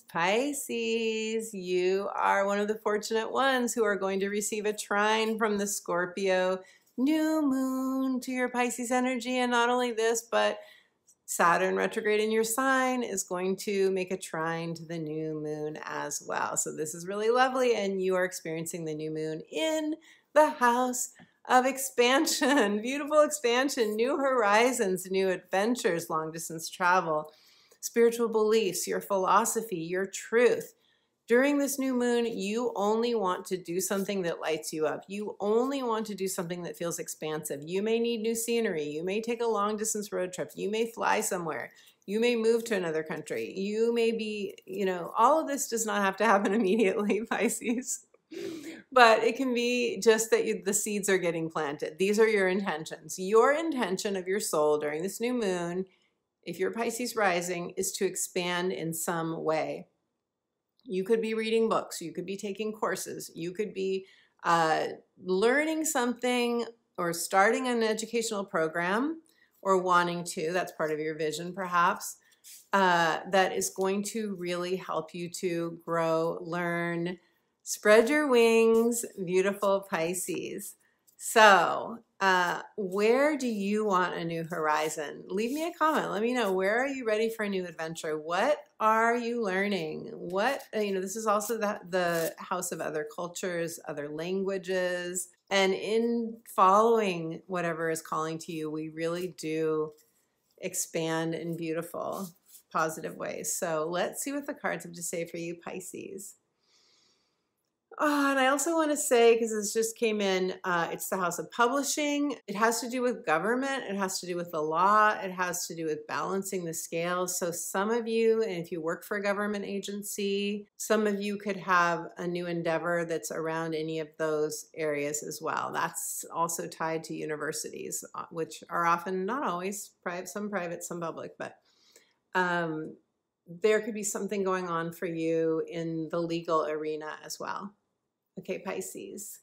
Pisces, you are one of the fortunate ones who are going to receive a trine from the Scorpio new moon to your Pisces energy. And not only this, but Saturn retrograde in your sign is going to make a trine to the new moon as well. So this is really lovely, and you are experiencing the new moon in the house of expansion, beautiful expansion, new horizons, new adventures, long distance travel, spiritual beliefs, your philosophy, your truth. During this new moon, you only want to do something that lights you up. You only want to do something that feels expansive. You may need new scenery. You may take a long distance road trip. You may fly somewhere. You may move to another country. You may be, you know, all of this does not have to happen immediately, Pisces. But it can be just that the seeds are getting planted. These are your intentions. Your intention of your soul during this new moon, if you're Pisces rising, is to expand in some way. You could be reading books. You could be taking courses. You could be learning something or starting an educational program or wanting to. That's part of your vision, perhaps. That is going to really help you to grow, learn, spread your wings, beautiful Pisces. So, where do you want a new horizon? Leave me a comment. Let me know, where are you ready for a new adventure? What are you learning? What, you know, this is also the house of other cultures, other languages. And in following whatever is calling to you, we really do expand in beautiful, positive ways. So let's see what the cards have to say for you, Pisces. Oh, and I also want to say, because this just came in, it's the house of publishing. It has to do with government. It has to do with the law. It has to do with balancing the scales. So some of you, and if you work for a government agency, some of you could have a new endeavor that's around any of those areas as well. That's also tied to universities, which are often, not always, private, some public, but there could be something going on for you in the legal arena as well. Okay, Pisces.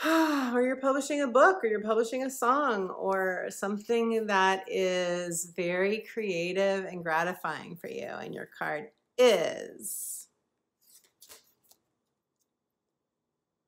Or you're publishing a book, or you're publishing a song, or something that is very creative and gratifying for you. And your card is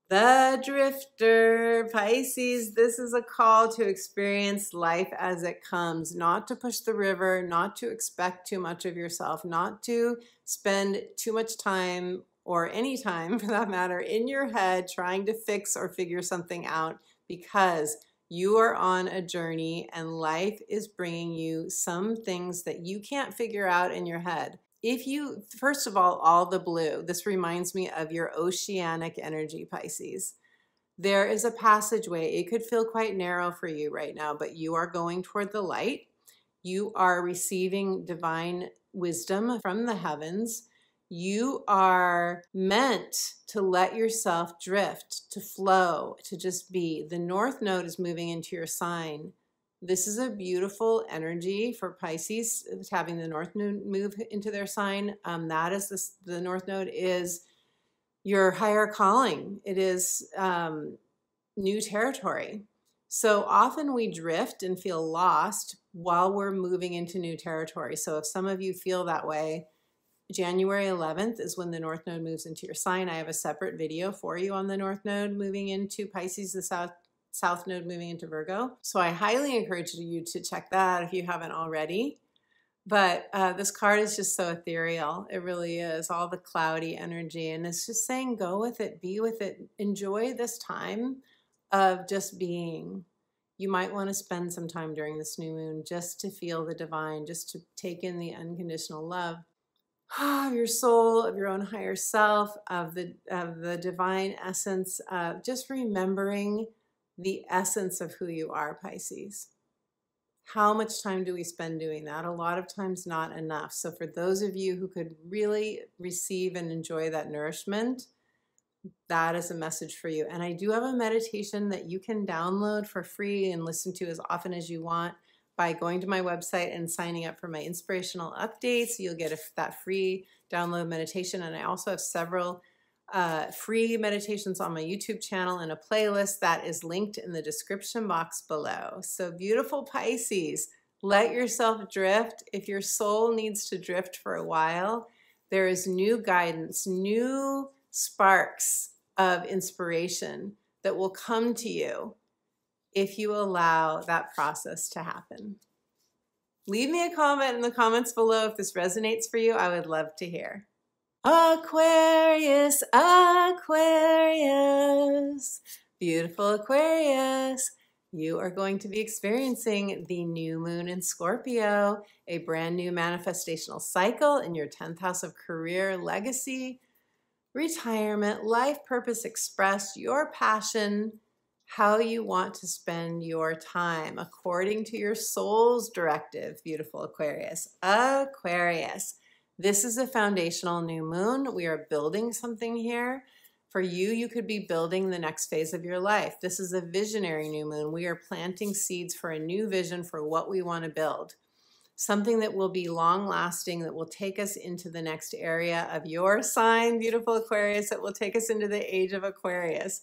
the Drifter. Pisces, this is a call to experience life as it comes, not to push the river, not to expect too much of yourself, not to spend too much time, or any time for that matter, in your head trying to fix or figure something out, because you are on a journey and life is bringing you some things that you can't figure out in your head. If you, first of all the blue, this reminds me of your oceanic energy, Pisces. There is a passageway. It could feel quite narrow for you right now, but you are going toward the light. You are receiving divine wisdom from the heavens. You are meant to let yourself drift, to flow, to just be. The North Node is moving into your sign. This is a beautiful energy for Pisces, having the North Node move into their sign. The North Node is your higher calling. It is new territory. So often we drift and feel lost while we're moving into new territory. So if some of you feel that way, January 11th is when the North Node moves into your sign. I have a separate video for you on the North Node moving into Pisces, the South Node moving into Virgo. So I highly encourage you to check that out if you haven't already. But this card is just so ethereal. It really is, all the cloudy energy. And it's just saying, go with it, be with it. Enjoy this time of just being. You might want to spend some time during this new moon just to feel the divine, just to take in the unconditional love of your soul, of your own higher self, of the divine essence, just remembering the essence of who you are, Pisces. How much time do we spend doing that? A lot of times not enough. So for those of you who could really receive and enjoy that nourishment, that is a message for you. And I do have a meditation that you can download for free and listen to as often as you want by going to my website and signing up for my inspirational updates. You'll get that free download meditation. And I also have several free meditations on my YouTube channel and a playlist that is linked in the description box below. So beautiful Pisces, let yourself drift. If your soul needs to drift for a while, there is new guidance, new sparks of inspiration that will come to you if you allow that process to happen. Leave me a comment in the comments below if this resonates for you. I would love to hear. Aquarius, Aquarius, beautiful Aquarius. You are going to be experiencing the new moon in Scorpio, a brand new manifestational cycle in your 10th house of career, legacy, retirement, life purpose expressed, your passion, how you want to spend your time according to your soul's directive, beautiful Aquarius. Aquarius, this is a foundational new moon. We are building something here. For you, you could be building the next phase of your life. This is a visionary new moon. We are planting seeds for a new vision for what we want to build. Something that will be long lasting, that will take us into the next area of your sign, beautiful Aquarius, that will take us into the age of Aquarius.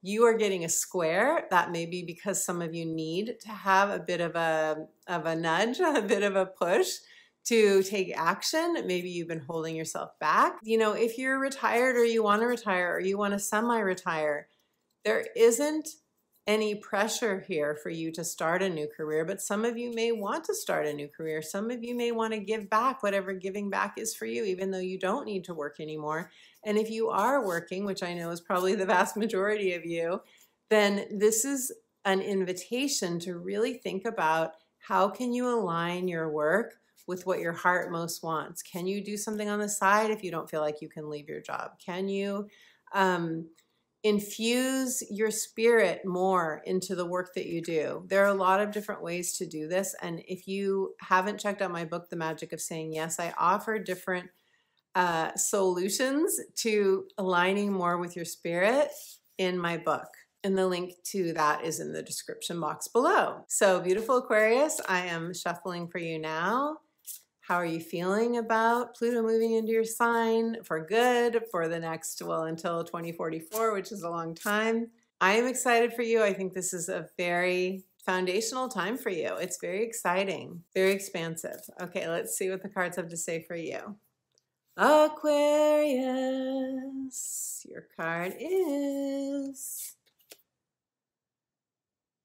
You are getting a square. That may be because some of you need to have a bit of a nudge, a bit of a push to take action. Maybe you've been holding yourself back. You know, if you're retired or you want to retire or you want to semi-retire, there isn't any pressure here for you to start a new career, but some of you may want to start a new career. Some of you may want to give back, whatever giving back is for you, even though you don't need to work anymore. And if you are working, which I know is probably the vast majority of you, then this is an invitation to really think about how can you align your work with what your heart most wants. Can you do something on the side if you don't feel like you can leave your job? Can you infuse your spirit more into the work that you do? There are a lot of different ways to do this. And if you haven't checked out my book, The Magic of Saying Yes, I offer different solutions to aligning more with your spirit in my book. And the link to that is in the description box below. So beautiful Aquarius, I am shuffling for you now. How are you feeling about Pluto moving into your sign for good for the next, well, until 2044, which is a long time? I am excited for you. I think this is a very foundational time for you. It's very exciting, very expansive. Okay, let's see what the cards have to say for you. Aquarius, your card is...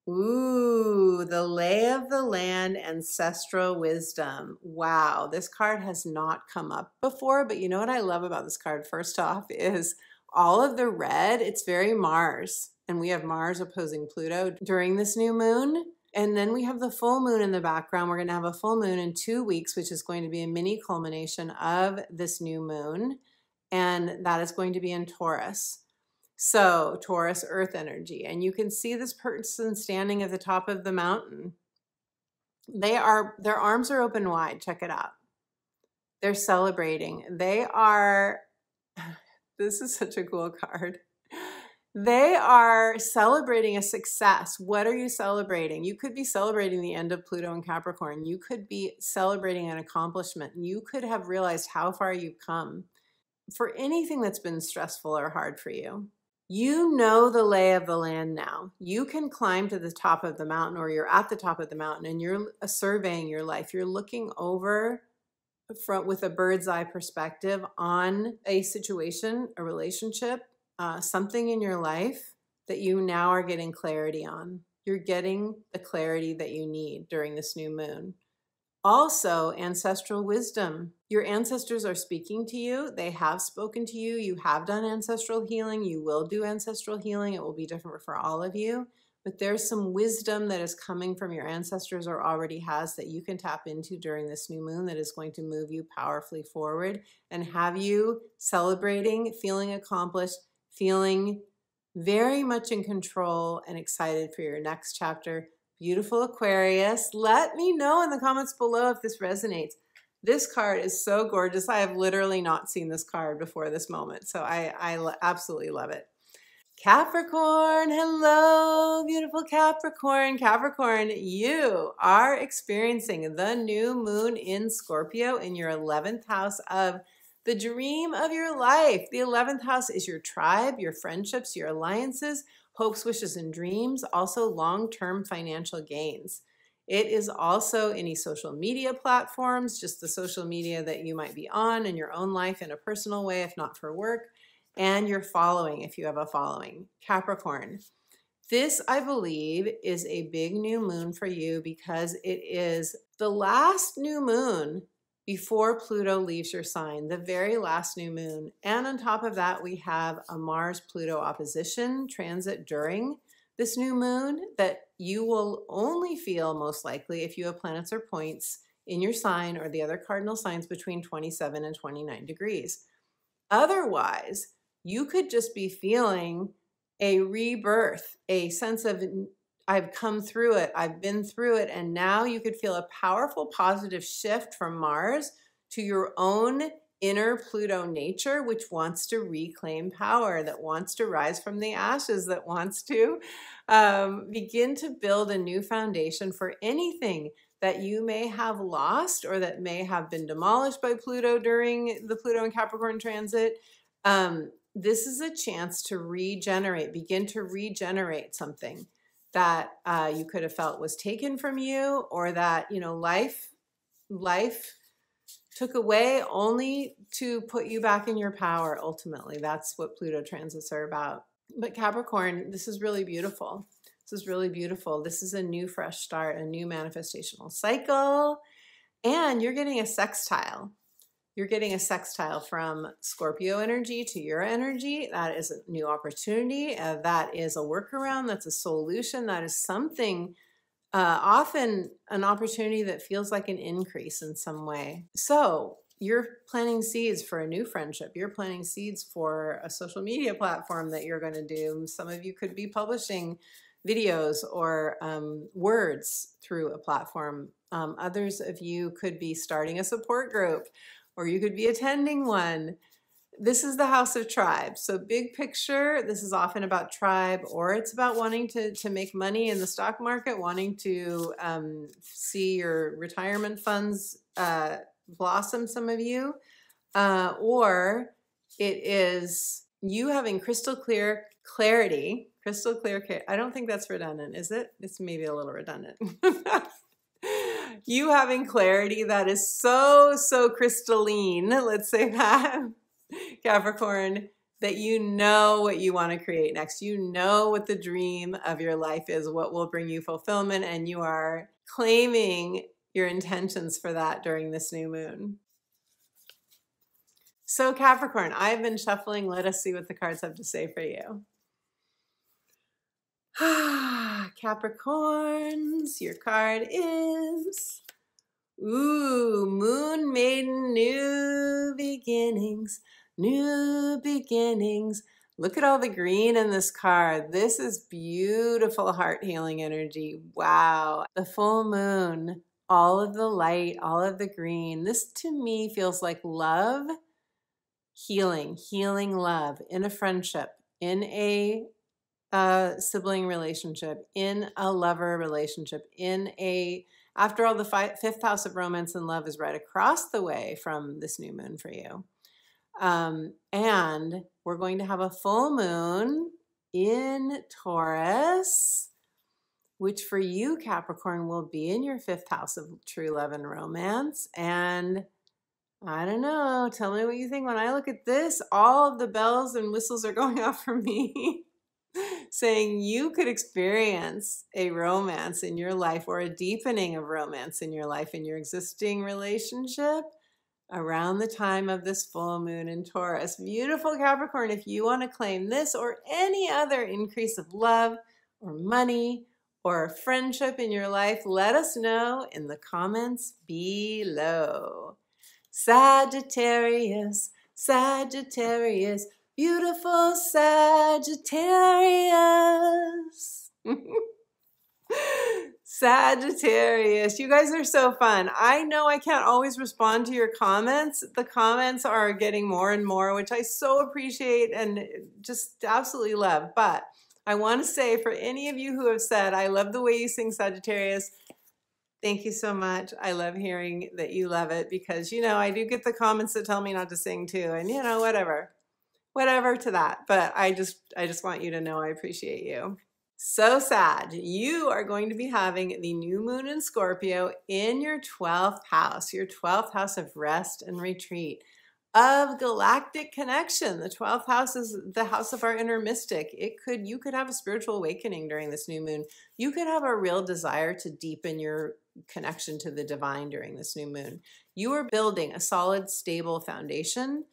Ooh, the lay of the land, ancestral wisdom. Wow, this card has not come up before, but you know what I love about this card? First off is all of the red, it's very Mars, and we have Mars opposing Pluto during this new moon. And then we have the full moon in the background. We're going to have a full moon in 2 weeks, which is going to be a mini culmination of this new moon. And that is going to be in Taurus. So Taurus, earth energy. And you can see this person standing at the top of the mountain. Their arms are open wide. Check it out. They're celebrating. This is such a cool card. They are celebrating a success. What are you celebrating? You could be celebrating the end of Pluto and Capricorn. You could be celebrating an accomplishment. You could have realized how far you've come for anything that's been stressful or hard for you. You know the lay of the land now. You can climb to the top of the mountain, or you're at the top of the mountain and you're surveying your life. You're looking over with a bird's eye perspective on a situation, a relationship, something in your life that you now are getting clarity on. You're getting the clarity that you need during this new moon. Also, ancestral wisdom. Your ancestors are speaking to you. They have spoken to you. You have done ancestral healing. You will do ancestral healing. It will be different for all of you. But there's some wisdom that is coming from your ancestors, or already has, that you can tap into during this new moon, that is going to move you powerfully forward and have you celebrating, feeling accomplished, feeling very much in control and excited for your next chapter. Beautiful Aquarius, let me know in the comments below if this resonates. This card is so gorgeous. I have literally not seen this card before this moment, so I absolutely love it. Capricorn, hello, beautiful Capricorn. Capricorn, you are experiencing the new moon in Scorpio in your 11th house of the dream of your life. The 11th house is your tribe, your friendships, your alliances, hopes, wishes, and dreams, also long-term financial gains. It is also any social media platforms, just the social media that you might be on in your own life in a personal way, if not for work, and your following, if you have a following. Capricorn, this, I believe, is a big new moon for you because it is the last new moon before Pluto leaves your sign, the very last new moon. And on top of that, we have a Mars-Pluto opposition transit during this new moon that you will only feel most likely if you have planets or points in your sign or the other cardinal signs between 27 and 29 degrees. Otherwise, you could just be feeling a rebirth, a sense of I've come through it, I've been through it, and now you could feel a powerful positive shift from Mars to your own inner Pluto nature, which wants to reclaim power, that wants to rise from the ashes, that wants to begin to build a new foundation for anything that you may have lost or that may have been demolished by Pluto during the Pluto and Capricorn transit. This is a chance to regenerate, begin to regenerate something that you could have felt was taken from you, or that, you know, life took away only to put you back in your power. Ultimately, that's what Pluto transits are about. But Capricorn, this is really beautiful. This is really beautiful. This is a new fresh start, a new manifestational cycle, and you're getting a sextile. You're getting a sextile from Scorpio energy to your energy. That is a new opportunity. That is a workaround. That's a solution. That is something, often an opportunity that feels like an increase in some way. So you're planting seeds for a new friendship. You're planting seeds for a social media platform that you're going to do. Some of you could be publishing videos or words through a platform. Others of you could be starting a support group, or you could be attending one. This is the house of tribe. So big picture, this is often about tribe, or it's about wanting to make money in the stock market, wanting to see your retirement funds blossom, some of you, or it is you having crystal clear clarity, I don't think that's redundant, is it? It's maybe a little redundant. You having clarity that is so crystalline, let's say that, Capricorn, that you know what you want to create next. You know what the dream of your life is, what will bring you fulfillment, and you are claiming your intentions for that during this new moon. So Capricorn, I've been shuffling. Let us see what the cards have to say for you. Capricorns, your card is, Moon Maiden, new beginnings, new beginnings. Look at all the green in this card. This is beautiful heart healing energy. Wow. The full moon, all of the light, all of the green. This to me feels like love, healing love in a friendship, in a sibling relationship, in a lover relationship, after all, the fifth house of romance and love is right across the way from this new moon for you. And we're going to have a full moon in Taurus, which for you, Capricorn, will be in your fifth house of true love and romance. And I don't know, tell me what you think. When I look at this, all of the bells and whistles are going off for me. Saying you could experience a romance in your life, or a deepening of romance in your life, in your existing relationship, around the time of this full moon in Taurus. Beautiful Capricorn, if you want to claim this or any other increase of love or money or friendship in your life, let us know in the comments below. Sagittarius, Sagittarius, beautiful Sagittarius. Sagittarius, you guys are so fun. I know I can't always respond to your comments. The comments are getting more and more, which I so appreciate and just absolutely love. But I want to say, for any of you who have said, I love the way you sing Sagittarius, thank you so much. I love hearing that you love it, because, you know, I do get the comments that tell me not to sing too, and, you know, whatever to that. But I just want you to know I appreciate you. So Sag, you are going to be having the new moon in Scorpio in your 12th house of rest and retreat, of galactic connection. The 12th house is the house of our inner mystic. You could have a spiritual awakening during this new moon. You could have a real desire to deepen your connection to the divine during this new moon. You are building a solid, stable foundation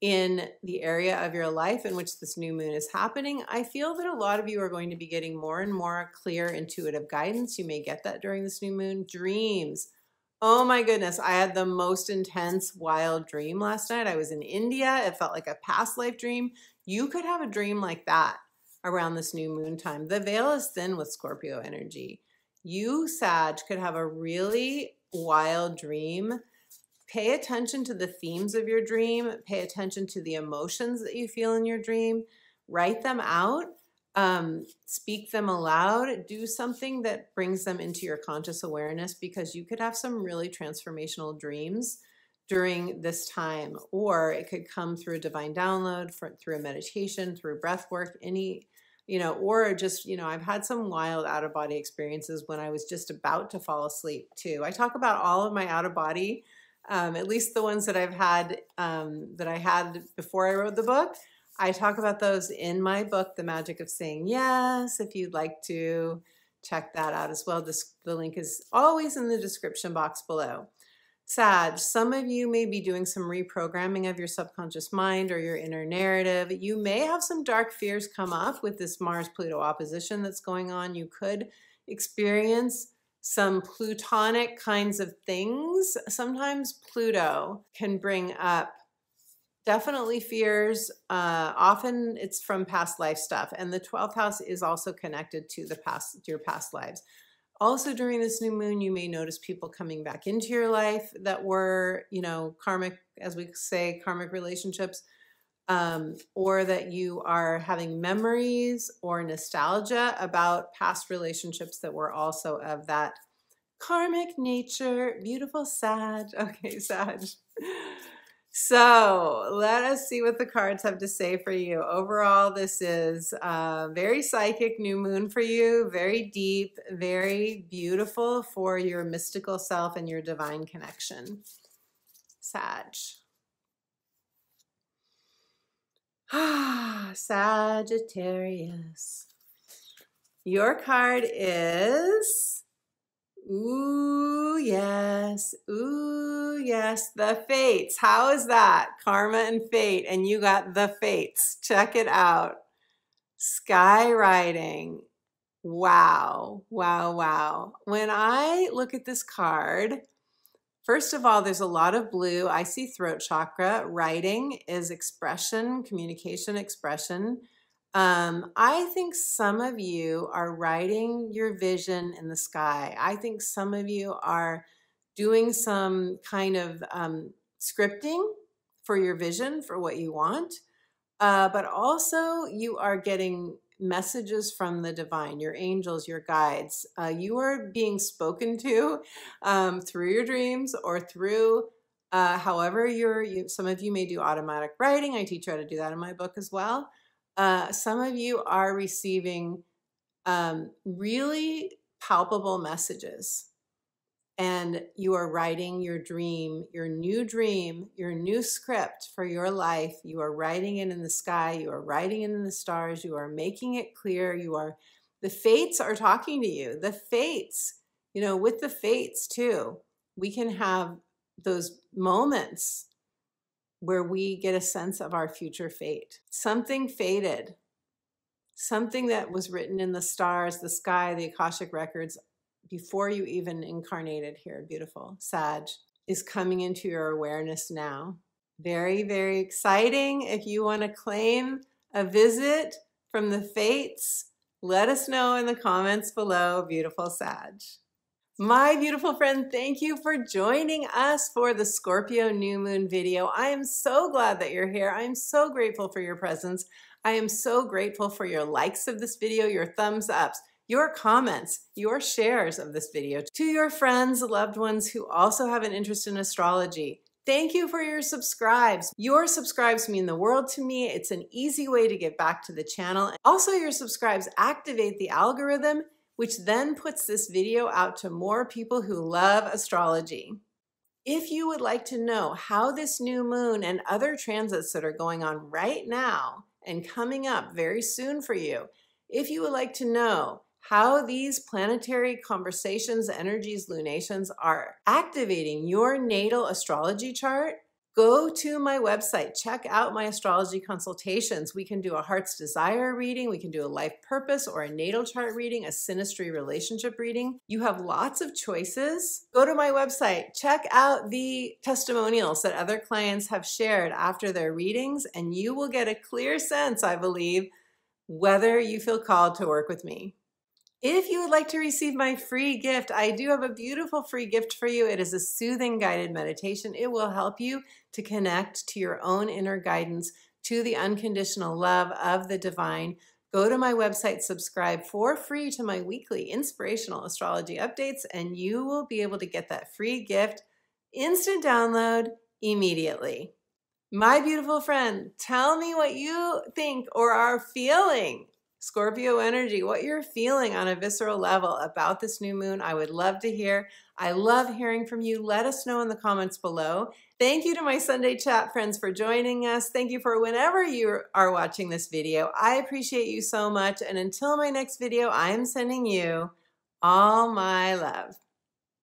in the area of your life in which this new moon is happening. I feel that a lot of you are going to be getting more and more clear, intuitive guidance. You may get that during this new moon. Dreams. Oh my goodness, I had the most intense, wild dream last night. I was in India. It felt like a past life dream. You could have a dream like that around this new moon time. The veil is thin with Scorpio energy. You, Sag, could have a really wild dream. Pay attention to the themes of your dream. Pay attention to the emotions that you feel in your dream. Write them out. Speak them aloud. Do something that brings them into your conscious awareness, because you could have some really transformational dreams during this time, or it could come through a divine download, through a meditation, through breath work, or just, I've had some wild out-of-body experiences when I was just about to fall asleep too. I talk about all of my out-of-body, at least the ones that I've had, that I had before I wrote the book. I talk about those in my book, The Magic of Saying Yes, if you'd like to check that out as well. The link is always in the description box below. Sag, some of you may be doing some reprogramming of your subconscious mind or your inner narrative. You may have some dark fears come up with this Mars-Pluto opposition that's going on. You could experience some plutonic kinds of things. Sometimes Pluto can bring up definitely fears. Often it's from past life stuff. And the 12th house is also connected to your past lives. Also during this new moon, you may notice people coming back into your life that were, karmic, as we say, karmic relationships, or that you are having memories or nostalgia about past relationships that were also of that karmic nature. Beautiful Sag. Okay, Sag. So let us see what the cards have to say for you. Overall, this is a very psychic new moon for you, very deep, very beautiful for your mystical self and your divine connection. Sag. Sagittarius. Your card is... Ooh, yes. Ooh, yes. The Fates. How is that? Karma and fate. And you got the Fates. Check it out. Skywriting. Wow. Wow, wow. When I look at this card, first of all, there's a lot of blue. I see throat chakra. Writing is expression, communication, expression. I think some of you are writing your vision in the sky. I think some of you are doing some kind of scripting for your vision, for what you want. But also you are getting messages from the divine, your angels, your guides. You are being spoken to through your dreams or through however some of you may do automatic writing. I teach you how to do that in my book as well. Some of you are receiving really palpable messages, and you are writing your dream, your new script for your life. You are writing it in the sky. You are writing it in the stars. You are making it clear. The Fates are talking to you. The Fates, with the Fates too, we can have those moments where we get a sense of our future fate. Something fated, something that was written in the stars, the sky, the Akashic records, before you even incarnated here, beautiful Sag, is coming into your awareness now. Very, very exciting. If you want to claim a visit from the Fates, let us know in the comments below, beautiful Sag. My beautiful friend, thank you for joining us for the Scorpio new moon video. I am so glad that you're here. I am so grateful for your presence. I am so grateful for your likes of this video, your thumbs ups, your comments, your shares of this video to your friends, loved ones who also have an interest in astrology. Thank you for your subscribes. Your subscribes mean the world to me. It's an easy way to get back to the channel. Also, your subscribes activate the algorithm, which then puts this video out to more people who love astrology. If you would like to know how this new moon and other transits that are going on right now and coming up very soon for you, if you would like to know how these planetary conversations, energies, lunations are activating your natal astrology chart, go to my website, check out my astrology consultations. We can do a heart's desire reading. We can do a life purpose or a natal chart reading, a synastry relationship reading. You have lots of choices. Go to my website, check out the testimonials that other clients have shared after their readings, and you will get a clear sense, I believe, whether you feel called to work with me. If you would like to receive my free gift, I do have a beautiful free gift for you. It is a soothing guided meditation. It will help you to connect to your own inner guidance, to the unconditional love of the divine. Go to my website, subscribe for free to my weekly inspirational astrology updates, and you will be able to get that free gift, instant download, immediately. My beautiful friend, tell me what you think or are feeling. Scorpio energy, what you're feeling on a visceral level about this new moon. I would love to hear. I love hearing from you. Let us know in the comments below. Thank you to my Sunday chat friends for joining us. Thank you for whenever you are watching this video. I appreciate you so much. And until my next video, I am sending you all my love.